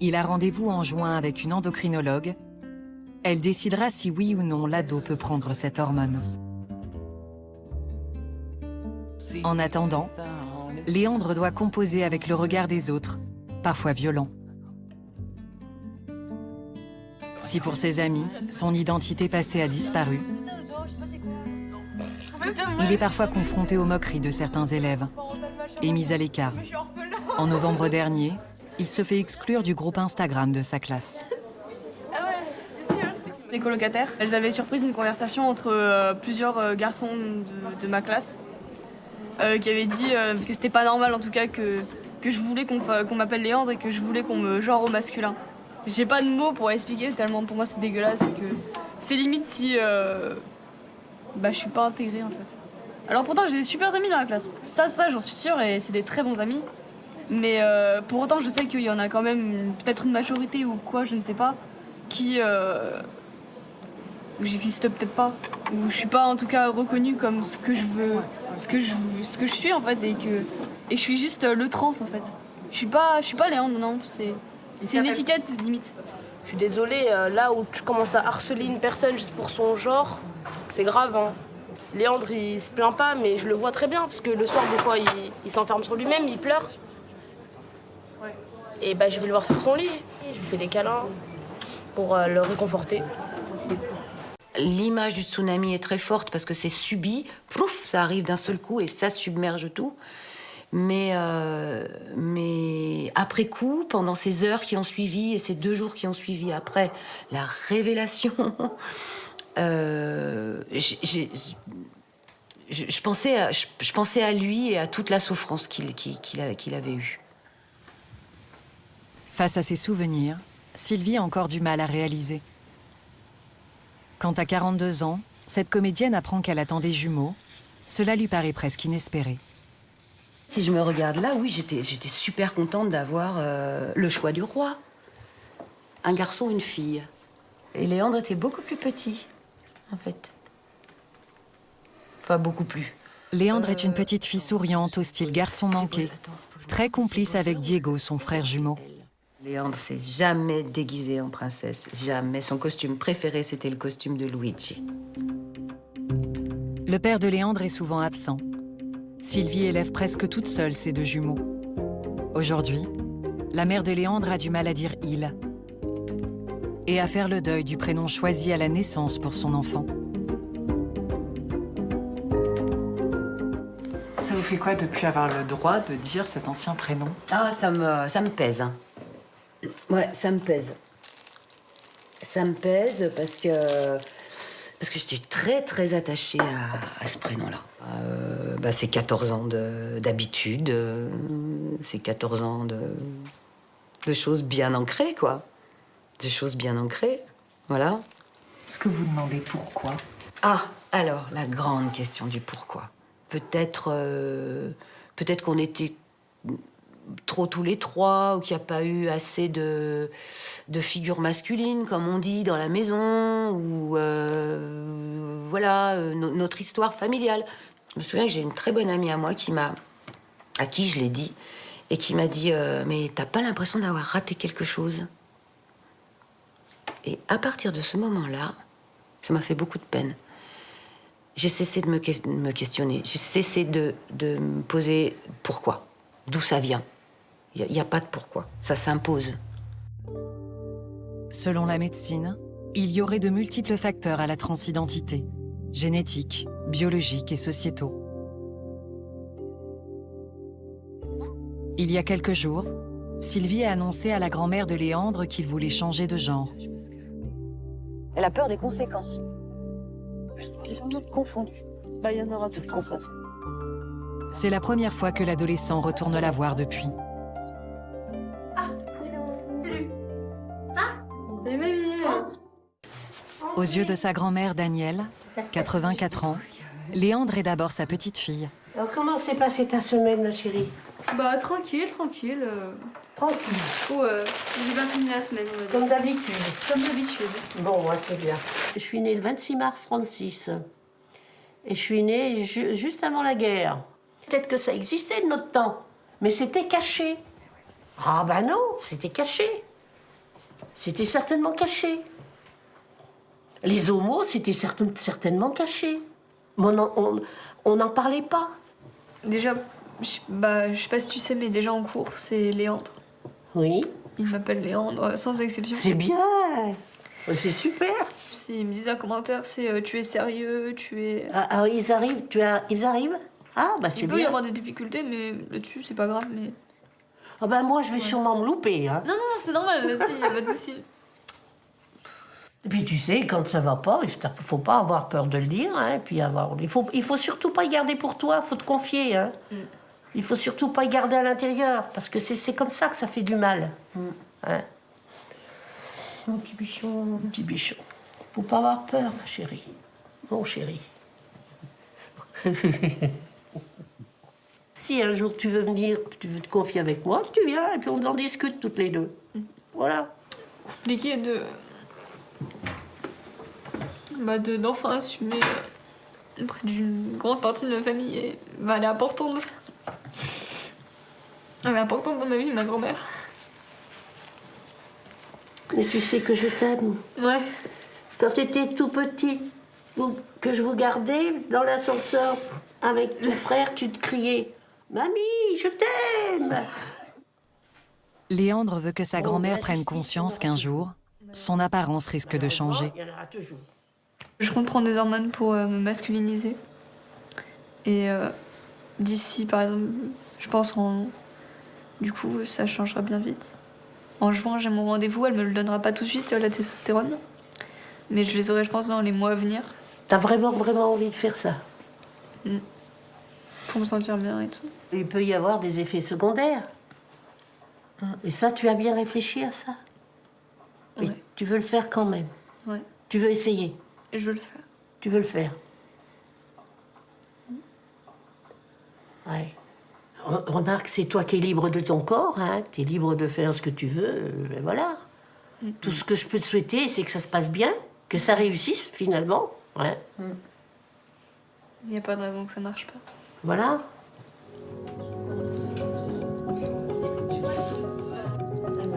Speaker 12: Il a rendez-vous en juin avec une endocrinologue. Elle décidera si oui ou non l'ado peut prendre cette hormone. En attendant, Léandre doit composer avec le regard des autres, parfois violent. Si pour ses amis, son identité passée a disparu, il est parfois confronté aux moqueries de certains élèves et mis à l'écart. En novembre dernier, il se fait exclure du groupe Instagram de sa classe.
Speaker 6: Mes colocataires, elles avaient surpris une conversation entre plusieurs garçons de ma classe qui avaient dit que c'était pas normal en tout cas que je voulais qu'on m'appelle Léandre et que je voulais qu'on me genre au masculin. J'ai pas de mots pour expliquer tellement pour moi c'est dégueulasse et que c'est limite si je suis pas intégrée en fait. Alors pourtant j'ai des super amis dans la classe, ça j'en suis sûre et c'est des très bons amis. Mais pour autant je sais qu'il y en a quand même peut-être une majorité ou quoi, je ne sais pas, qui où j'existe peut-être pas, où je suis pas en tout cas reconnue comme ce que je veux, ce que je suis en fait et je suis juste le trans en fait. Je suis pas Léandre, non, c'est une étiquette limite.
Speaker 18: Je suis désolée, là où tu commences à harceler une personne juste pour son genre, c'est grave. Hein. Léandre, il se plaint pas, mais je le vois très bien, parce que le soir, des fois, il s'enferme sur lui-même, il pleure. Ouais. Et je vais le voir sur son lit, je lui fais des câlins pour le réconforter.
Speaker 19: L'image du tsunami est très forte parce que c'est subi, pouf, ça arrive d'un seul coup et ça submerge tout. Mais après coup, pendant ces heures qui ont suivi et ces 2 jours qui ont suivi après la révélation, je pensais à lui et à toute la souffrance qu'il avait eue.
Speaker 12: Face à ses souvenirs, Sylvie a encore du mal à réaliser. Quand à 42 ans, cette comédienne apprend qu'elle attend des jumeaux, cela lui paraît presque inespéré.
Speaker 19: Si je me regarde là, oui, j'étais super contente d'avoir le choix du roi. Un garçon, une fille. Et Léandre était beaucoup plus petit, en fait. Enfin, beaucoup plus.
Speaker 12: Léandre est une petite fille souriante au style garçon manqué, très complice avec Diego, son frère jumeau.
Speaker 19: Léandre s'est jamais déguisé en princesse, jamais. Son costume préféré, c'était le costume de Luigi.
Speaker 12: Le père de Léandre est souvent absent. Sylvie élève presque toute seule ses 2 jumeaux. Aujourd'hui, la mère de Léandre a du mal à dire « il » et à faire le deuil du prénom choisi à la naissance pour son enfant.
Speaker 20: Ça vous fait quoi de ne plus avoir le droit de dire cet ancien prénom?
Speaker 19: Ah, ça me pèse. Hein. Ouais, ça me pèse. Ça me pèse parce que j'étais très, très attachée à ce prénom-là. C'est 14 ans d'habitude, c'est 14 ans de choses bien ancrées, quoi. De choses bien ancrées, voilà.
Speaker 20: Est-ce que vous demandez pourquoi?
Speaker 19: Ah, alors, la grande question du pourquoi. Peut-être qu'on était trop tous les 3, ou qu'il n'y a pas eu assez de figures masculines, comme on dit, dans la maison, ou notre histoire familiale. Je me souviens que j'ai une très bonne amie à moi à qui je l'ai dit, et qui m'a dit mais t'as pas l'impression d'avoir raté quelque chose? Et à partir de ce moment-là, ça m'a fait beaucoup de peine. J'ai cessé de me questionner, j'ai cessé de me poser pourquoi, d'où ça vient. Il n'y a pas de pourquoi, ça s'impose.
Speaker 12: Selon la médecine, il y aurait de multiples facteurs à la transidentité, génétiques, biologiques et sociétaux. Il y a quelques jours, Sylvie a annoncé à la grand-mère de Léandre qu'il voulait changer de genre.
Speaker 21: Elle a peur des conséquences. Elles sont toutes confondues.
Speaker 17: Bah, il y en aura tout le temps.
Speaker 12: C'est la première fois que l'adolescent retourne la voir depuis. Aux yeux de sa grand-mère Danielle, 84 ans, Léandre est d'abord sa petite fille.
Speaker 21: Alors comment s'est passée ta semaine, ma chérie?
Speaker 17: Bah tranquille.
Speaker 21: Tranquille.
Speaker 17: Ouais, j'ai bien fini la semaine. On va dire.
Speaker 21: Comme d'habitude.
Speaker 17: Comme d'habitude.
Speaker 21: Bon, moi c'est bien. Je suis née le 26 mars 36. Et je suis née juste avant la guerre. Peut-être que ça existait de notre temps, mais c'était caché. Ah bah non, c'était caché. C'était certainement caché. Les homos, c'était certainement caché. Mais on n'en parlait pas.
Speaker 17: Déjà, je sais pas si tu sais, mais déjà en cours, c'est Léandre.
Speaker 21: Oui.
Speaker 17: Il m'appelle Léandre, sans exception.
Speaker 21: C'est bien. C'est super.
Speaker 17: S'ils me disent un commentaire, c'est tu es sérieux, tu es...
Speaker 21: Ah, ils arrivent, ils arrivent? Ah, bah c'est bien.
Speaker 17: Il peut y avoir des difficultés, mais là-dessus, c'est pas grave, mais...
Speaker 21: Ah bah moi, je vais sûrement me louper, hein.
Speaker 17: Non, c'est normal, là-dessus, il n'y a pas de souci.
Speaker 21: Et puis tu sais, quand ça va pas, il faut pas avoir peur de le dire, hein. Puis il faut surtout pas y garder pour toi, faut te confier, hein. Il faut surtout pas y garder à l'intérieur, parce que c'est comme ça que ça fait du mal. Hein. Mon petit bichon. Mon petit bichon. Faut pas avoir peur, ma chérie. Mon chéri. Si un jour tu veux venir, tu veux te confier avec moi, tu viens, et puis on en discute toutes les deux. Voilà.
Speaker 17: Compliqué d'enfin assumer auprès d'une grande partie de ma famille. Et, elle est importante. Elle est importante dans ma vie, ma grand-mère.
Speaker 21: Mais tu sais que je t'aime.
Speaker 17: Ouais.
Speaker 21: Quand tu étais tout petit, que je vous gardais dans l'ascenseur avec ton frère, tu te criais « Mamie, je t'aime !»
Speaker 12: Léandre veut que sa grand-mère prenne conscience qu'un jour, son apparence risque de changer.
Speaker 21: Il y en aura toujours.
Speaker 17: Je compte prendre des hormones pour me masculiniser. Et d'ici, par exemple, je pense du coup, ça changera bien vite. En juin, j'ai mon rendez-vous, elle me le donnera pas tout de suite, la testostérone. Mais je les aurai, je pense, dans les mois à venir.
Speaker 21: T'as vraiment envie de faire ça?
Speaker 17: Pour me sentir bien et tout.
Speaker 21: Il peut y avoir des effets secondaires. Et ça, tu as bien réfléchi à ça?
Speaker 17: Ouais.
Speaker 21: Et tu veux le faire quand même?
Speaker 17: Ouais.
Speaker 21: Tu veux essayer?
Speaker 17: Et je veux le faire.
Speaker 21: Tu veux le faire? Ouais. Remarque, c'est toi qui es libre de ton corps, hein. Tu es libre de faire ce que tu veux, et voilà. Tout ce que je peux te souhaiter, c'est que ça se passe bien, que ça réussisse, finalement. Ouais.
Speaker 17: Il n'y a pas de raison que ça marche pas.
Speaker 21: Voilà.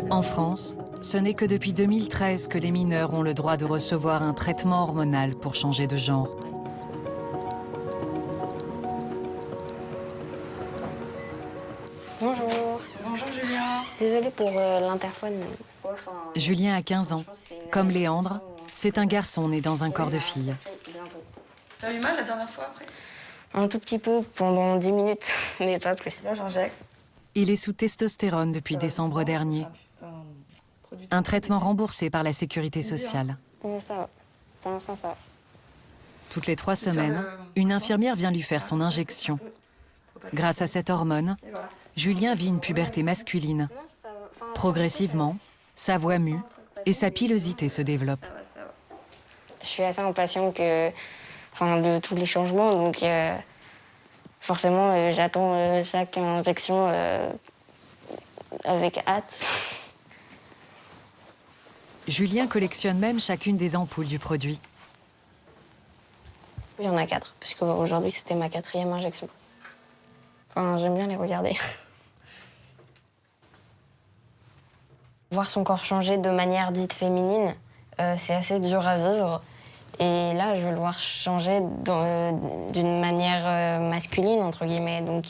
Speaker 12: En France, ce n'est que depuis 2013 que les mineurs ont le droit de recevoir un traitement hormonal pour changer de genre.
Speaker 2: Bonjour.
Speaker 20: Bonjour Julien.
Speaker 2: Désolée pour l'interphone.
Speaker 12: Julien a 15 ans. Comme Léandre, c'est un garçon né dans un corps de fille.
Speaker 20: T'as eu mal la dernière fois après?
Speaker 2: Un tout petit peu, pendant 10 minutes, mais pas plus.
Speaker 20: Là, j'injecte.
Speaker 12: Il est sous testostérone depuis décembre dernier. Un traitement remboursé par la sécurité sociale.
Speaker 2: Ça va. Pour l'instant, ça va.
Speaker 12: Toutes les 3 semaines, une infirmière vient lui faire son injection. Grâce à cette hormone, Julien vit une puberté masculine. Progressivement, sa voix mue et sa pilosité se développe.
Speaker 2: Je suis assez impatient de tous les changements, donc forcément, j'attends chaque injection avec hâte.
Speaker 12: Julien collectionne même chacune des ampoules du produit.
Speaker 2: Il y en a 4, parce qu'aujourd'hui, c'était ma 4e injection. Enfin, j'aime bien les regarder. Voir son corps changer de manière dite féminine, c'est assez dur à vivre. Et là, je veux le voir changer d'une manière masculine, entre guillemets. Donc,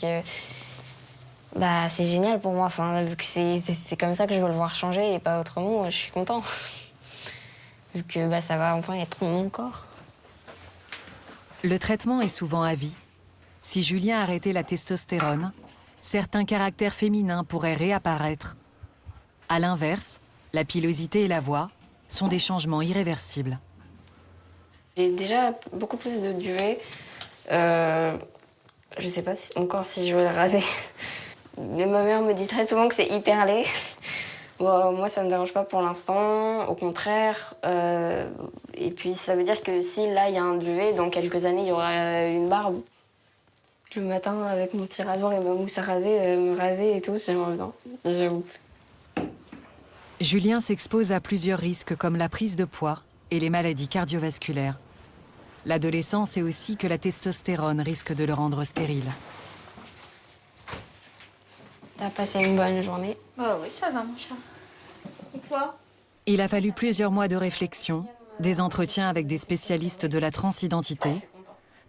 Speaker 2: c'est génial pour moi. Enfin, vu que c'est comme ça que je veux le voir changer et pas autrement, je suis content. Vu que ça va enfin être mon corps.
Speaker 12: Le traitement est souvent à vie. Si Julien arrêtait la testostérone, certains caractères féminins pourraient réapparaître. À l'inverse, la pilosité et la voix sont des changements irréversibles.
Speaker 17: J'ai déjà beaucoup plus de duvet. Je sais pas encore si je vais le raser. Mais ma mère me dit très souvent que c'est hyper laid. Bon, moi, ça me dérange pas pour l'instant, au contraire. Et puis, ça veut dire que si là, il y a un duvet, dans quelques années, il y aura une barbe. Le matin, avec mon petit rasoir et ma mousse à raser, me raser et tout, j'aimerais bien, j'avoue.
Speaker 12: Julien s'expose à plusieurs risques comme la prise de poids et les maladies cardiovasculaires. L'adolescence est aussi que la testostérone risque de le rendre stérile.
Speaker 17: T'as passé une bonne journée?
Speaker 6: Oui, ça va, mon chat. Et toi?
Speaker 12: Il a fallu plusieurs mois de réflexion, des entretiens avec des spécialistes de la transidentité,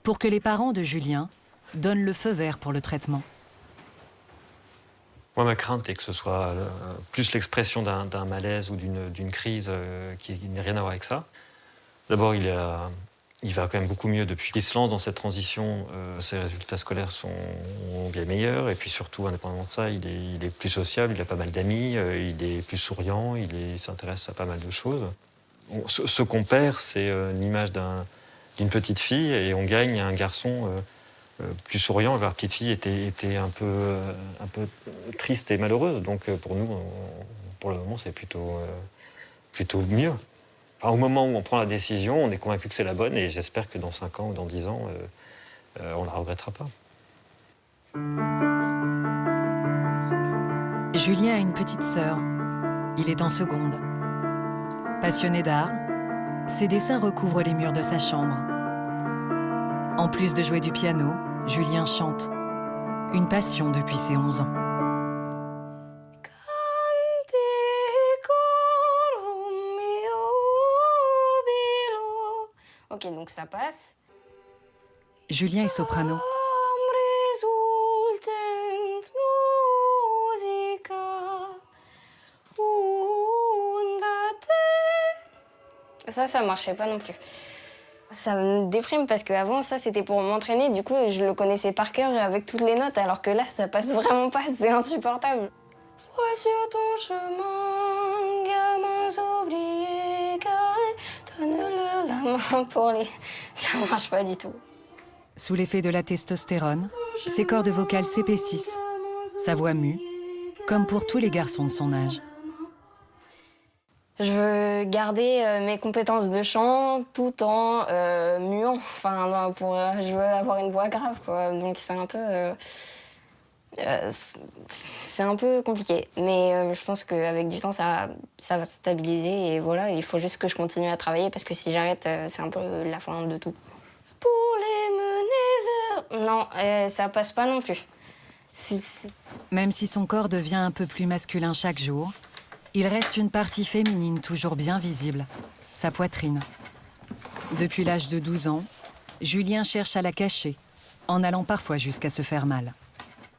Speaker 12: pour que les parents de Julien donnent le feu vert pour le traitement.
Speaker 8: Moi, ma crainte est que ce soit plus l'expression d'un malaise ou d'une crise qui n'ait rien à voir avec ça. D'abord, il va quand même beaucoup mieux depuis qu'il se lance dans cette transition. Ses résultats scolaires sont bien meilleurs. Et puis surtout, indépendamment de ça, il est plus sociable, il a pas mal d'amis, il est plus souriant, il s'intéresse à pas mal de choses. Ce qu'on perd, c'est l'image d'une petite fille et on gagne un garçon plus souriant. La petite fille était un peu triste et malheureuse. Donc pour nous, pour le moment, c'est plutôt mieux. Enfin, au moment où on prend la décision, on est convaincu que c'est la bonne et j'espère que dans 5 ans ou dans 10 ans, on ne la regrettera pas.
Speaker 12: Julien a une petite sœur. Il est en seconde. Passionné d'art, ses dessins recouvrent les murs de sa chambre. En plus de jouer du piano, Julien chante. Une passion depuis ses 11 ans.
Speaker 17: Ok, donc ça passe.
Speaker 12: Julien est soprano.
Speaker 17: Ça marchait pas non plus. Ça me déprime parce qu'avant, ça, c'était pour m'entraîner. Du coup, je le connaissais par cœur avec toutes les notes, alors que là, ça passe vraiment pas. C'est insupportable. Vois sur ton chemin, gamins oubliés, donne-leur la main pour les... Ça marche pas du tout.
Speaker 12: Sous l'effet de la testostérone, ses cordes vocales s'épaississent. Sa voix mue, comme pour tous les garçons de son âge.
Speaker 17: Je veux garder mes compétences de chant tout en muant. Enfin, je veux avoir une voix grave, quoi. Donc c'est un peu compliqué. Mais je pense qu'avec du temps, ça va se stabiliser. Et voilà, il faut juste que je continue à travailler parce que si j'arrête, c'est un peu la fin de tout. Pour les mener vers... Non, ça passe pas non plus.
Speaker 12: Même si son corps devient un peu plus masculin chaque jour, il reste une partie féminine toujours bien visible, sa poitrine. Depuis l'âge de 12 ans, Julien cherche à la cacher, en allant parfois jusqu'à se faire mal.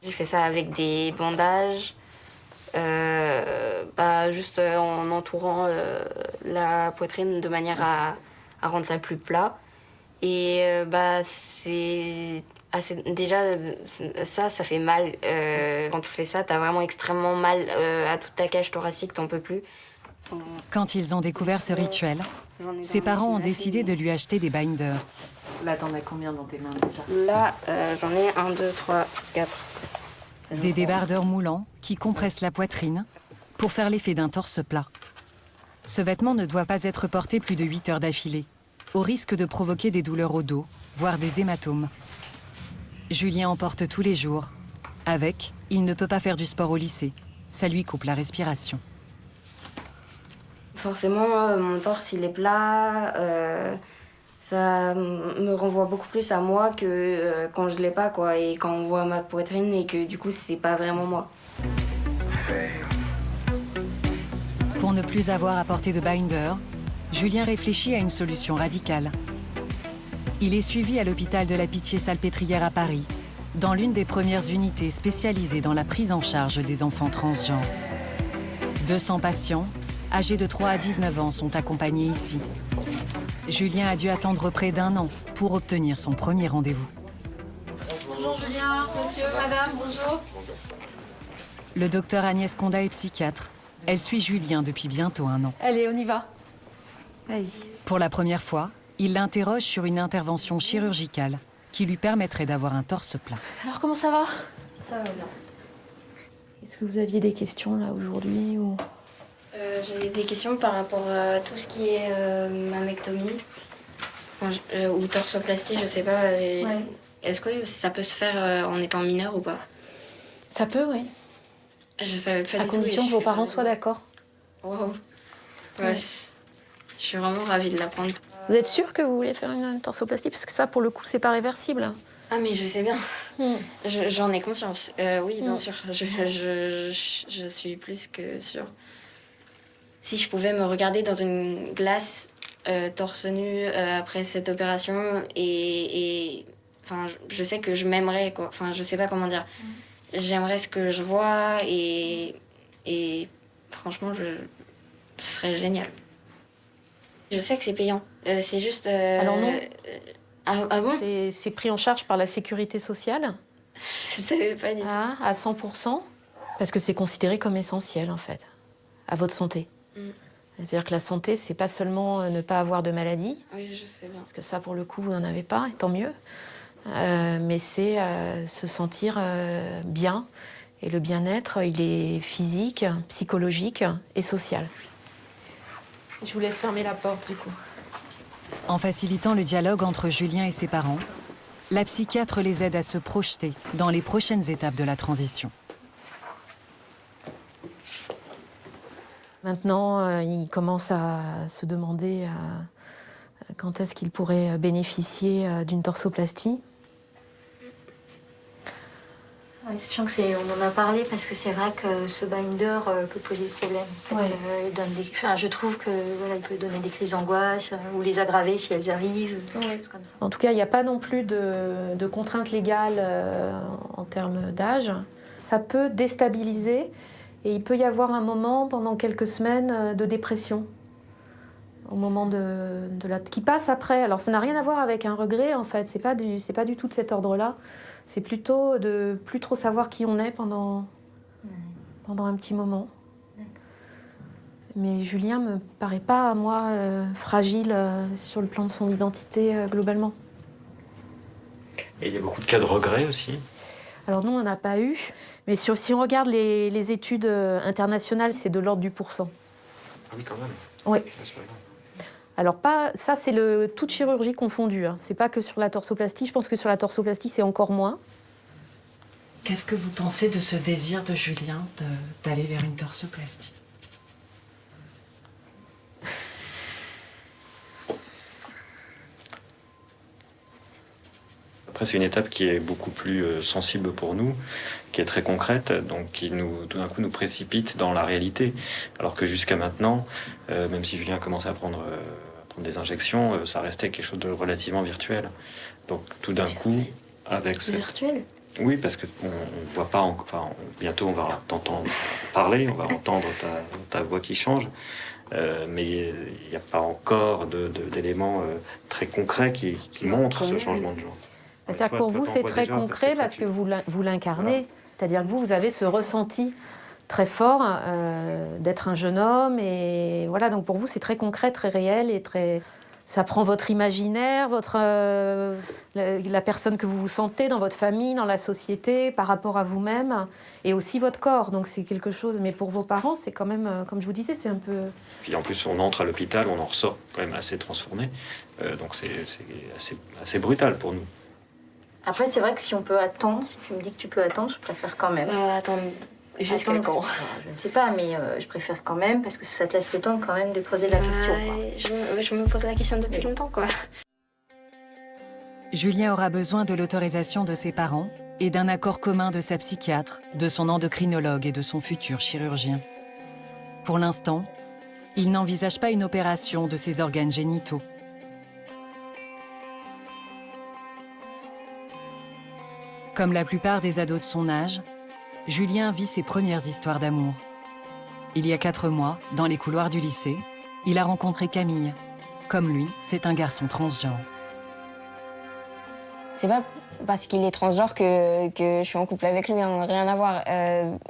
Speaker 17: J'ai fait ça avec des bandages, juste en entourant la poitrine de manière à rendre ça plus plat. Et c'est... Déjà, ça fait mal. Quand tu fais ça, t'as vraiment extrêmement mal à toute ta cage thoracique, t'en peux plus.
Speaker 12: Quand ils ont découvert ce rituel, ses parents ont décidé de lui acheter des binders.
Speaker 20: Là, t'en as combien dans tes mains déjà?
Speaker 17: Là, j'en ai 1, 2, 3, 4.
Speaker 12: Des débardeurs moulants qui compressent la poitrine pour faire l'effet d'un torse plat. Ce vêtement ne doit pas être porté plus de 8 heures d'affilée, au risque de provoquer des douleurs au dos, voire des hématomes. Julien en porte tous les jours. Avec, il ne peut pas faire du sport au lycée. Ça lui coupe la respiration.
Speaker 17: Forcément, mon torse, il est plat. Ça me renvoie beaucoup plus à moi que quand je l'ai pas, quoi. Et quand on voit ma poitrine et que du coup, c'est pas vraiment moi.
Speaker 12: Pour ne plus avoir à porter de binder, Julien réfléchit à une solution radicale. Il est suivi à l'hôpital de la Pitié-Salpêtrière à Paris, dans l'une des premières unités spécialisées dans la prise en charge des enfants transgenres. 200 patients, âgés de 3 à 19 ans, sont accompagnés ici. Julien a dû attendre près d'1 an pour obtenir son premier rendez-vous.
Speaker 6: Bonjour Julien, monsieur, madame, bonjour.
Speaker 12: Le docteur Agnès Condat est psychiatre. Elle suit Julien depuis bientôt 1 an.
Speaker 9: Allez, on y va. Vas-y.
Speaker 12: Pour la première fois, il l'interroge sur une intervention chirurgicale qui lui permettrait d'avoir un torse plat.
Speaker 9: Alors, comment ça va?
Speaker 17: Ça va bien.
Speaker 9: Est-ce que vous aviez des questions là aujourd'hui ou...
Speaker 17: J'avais des questions par rapport à tout ce qui est mammectomie ou torsoplastie, je sais pas. Ouais. Est-ce que ça peut se faire en étant mineur ou pas?
Speaker 9: Ça peut, oui.
Speaker 17: Je savais pas
Speaker 9: à
Speaker 17: du tout.
Speaker 9: Condition que vos parents soient d'accord.
Speaker 17: Wow. Ouais. Je suis vraiment ravie de l'apprendre.
Speaker 9: Vous êtes sûre que vous voulez faire une torsoplastie? Parce que ça, pour le coup, c'est pas réversible.
Speaker 17: Ah, mais je sais bien. J'en ai conscience. Oui, bien sûr. Je suis plus que sûre. Si je pouvais me regarder dans une glace torse nu après cette opération et enfin, je sais que je m'aimerais, quoi. Enfin, je sais pas comment dire. J'aimerais ce que je vois et franchement, ce serait génial. Je sais que c'est payant. C'est juste...
Speaker 9: Alors non.
Speaker 17: Ah bon?
Speaker 9: C'est pris en charge par la sécurité sociale.
Speaker 17: Je savais pas du tout.
Speaker 9: À 100%, parce que c'est considéré comme essentiel, en fait, à votre santé. C'est-à-dire que la santé, c'est pas seulement ne pas avoir de maladie.
Speaker 17: Oui, je sais bien.
Speaker 9: Parce que ça, pour le coup, vous n'en avez pas, et tant mieux. Mais c'est se sentir bien. Et le bien-être, il est physique, psychologique et social. Je vous laisse fermer la porte, du coup.
Speaker 12: En facilitant le dialogue entre Julien et ses parents, la psychiatre les aide à se projeter dans les prochaines étapes de la transition.
Speaker 9: Maintenant, il commence à se demander quand est-ce qu'il pourrait bénéficier d'une torsoplastie.
Speaker 10: Oui, sachant on en a parlé parce que c'est vrai que ce binder peut poser des problèmes.
Speaker 9: Ouais.
Speaker 10: Je trouve que voilà, il peut donner des crises d'angoisse ou les aggraver si elles arrivent.
Speaker 9: Ouais.
Speaker 10: Comme ça.
Speaker 9: En tout cas, il n'y a pas non plus de contraintes légales en termes d'âge. Ça peut déstabiliser et il peut y avoir un moment pendant quelques semaines de dépression. Au moment qui passe après. Alors ça n'a rien à voir avec un regret en fait. C'est pas du tout de cet ordre-là. C'est plutôt de plus trop savoir qui on est pendant un petit moment. Mais Julien me paraît pas, à moi, fragile sur le plan de son identité globalement.
Speaker 8: Et il y a beaucoup de cas de regret aussi?
Speaker 9: Alors nous, on n'en a pas eu. Mais si on regarde les études internationales, c'est de l'ordre du %.
Speaker 8: Ah oui, quand même.
Speaker 9: Oui.
Speaker 8: C'est pas grave.
Speaker 9: Alors ça c'est toute chirurgie confondue. Hein. C'est pas que sur la torsoplastie. Je pense que sur la torsoplastie, c'est encore moins.
Speaker 20: Qu'est-ce que vous pensez de ce désir de Julien d'aller vers une torsoplastie?
Speaker 8: Après, c'est une étape qui est beaucoup plus sensible pour nous, qui est très concrète, donc qui tout d'un coup nous précipite dans la réalité. Alors que jusqu'à maintenant, même si Julien commençait à prendre des injections, ça restait quelque chose de relativement virtuel. Donc tout d'un coup, avec cette...
Speaker 10: Virtuel?
Speaker 8: Oui, parce qu'on ne voit pas... Enfin, bientôt, on va t'entendre parler, on va entendre ta voix qui change. Mais il n'y a pas encore d'éléments très concrets qui montrent ce changement de genre.
Speaker 9: C'est-à-dire que pour vous, c'est très concret parce que vous l'incarnez. Voilà. C'est-à-dire que vous avez ce ressenti très fort d'être un jeune homme. Et voilà, donc pour vous, c'est très concret, très réel et très... Ça prend votre imaginaire, la personne que vous vous sentez dans votre famille, dans la société, par rapport à vous-même, et aussi votre corps. Donc c'est quelque chose... Mais pour vos parents, c'est quand même, comme je vous disais, c'est un peu...
Speaker 8: Puis en plus, on entre à l'hôpital, on en ressort quand même assez transformé. Donc c'est assez brutal pour nous.
Speaker 10: Après, c'est vrai que si on peut attendre, si tu me dis que tu peux attendre, je préfère quand même.
Speaker 17: Attendre jusqu'à quand?
Speaker 10: Je ne sais pas, mais je préfère quand même, parce que ça te laisse le temps quand même de poser la question.
Speaker 17: Je me pose la question depuis longtemps, quoi.
Speaker 12: Julien aura besoin de l'autorisation de ses parents et d'un accord commun de sa psychiatre, de son endocrinologue et de son futur chirurgien. Pour l'instant, il n'envisage pas une opération de ses organes génitaux. Comme la plupart des ados de son âge, Julien vit ses premières histoires d'amour. Il y a 4 mois, dans les couloirs du lycée, il a rencontré Camille. Comme lui, c'est un garçon transgenre.
Speaker 5: C'est pas parce qu'il est transgenre que je suis en couple avec lui, hein, rien à voir.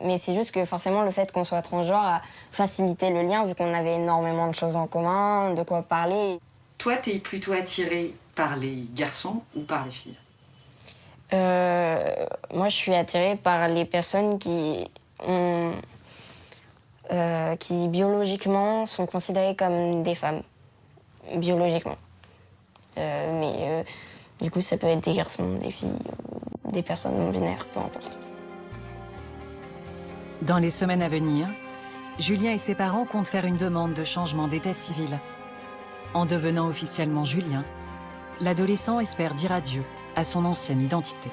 Speaker 5: Mais c'est juste que forcément le fait qu'on soit transgenre a facilité le lien vu qu'on avait énormément de choses en commun, de quoi parler.
Speaker 20: Toi, t'es plutôt attirée par les garçons ou par les filles?
Speaker 5: Moi, je suis attirée par les personnes qui biologiquement sont considérées comme des femmes, biologiquement. Mais du coup, ça peut être des garçons, des filles, ou des personnes non binaires, peu importe.
Speaker 12: Dans les semaines à venir, Julien et ses parents comptent faire une demande de changement d'état civil. En devenant officiellement Julien, l'adolescent espère dire adieu à son ancienne identité.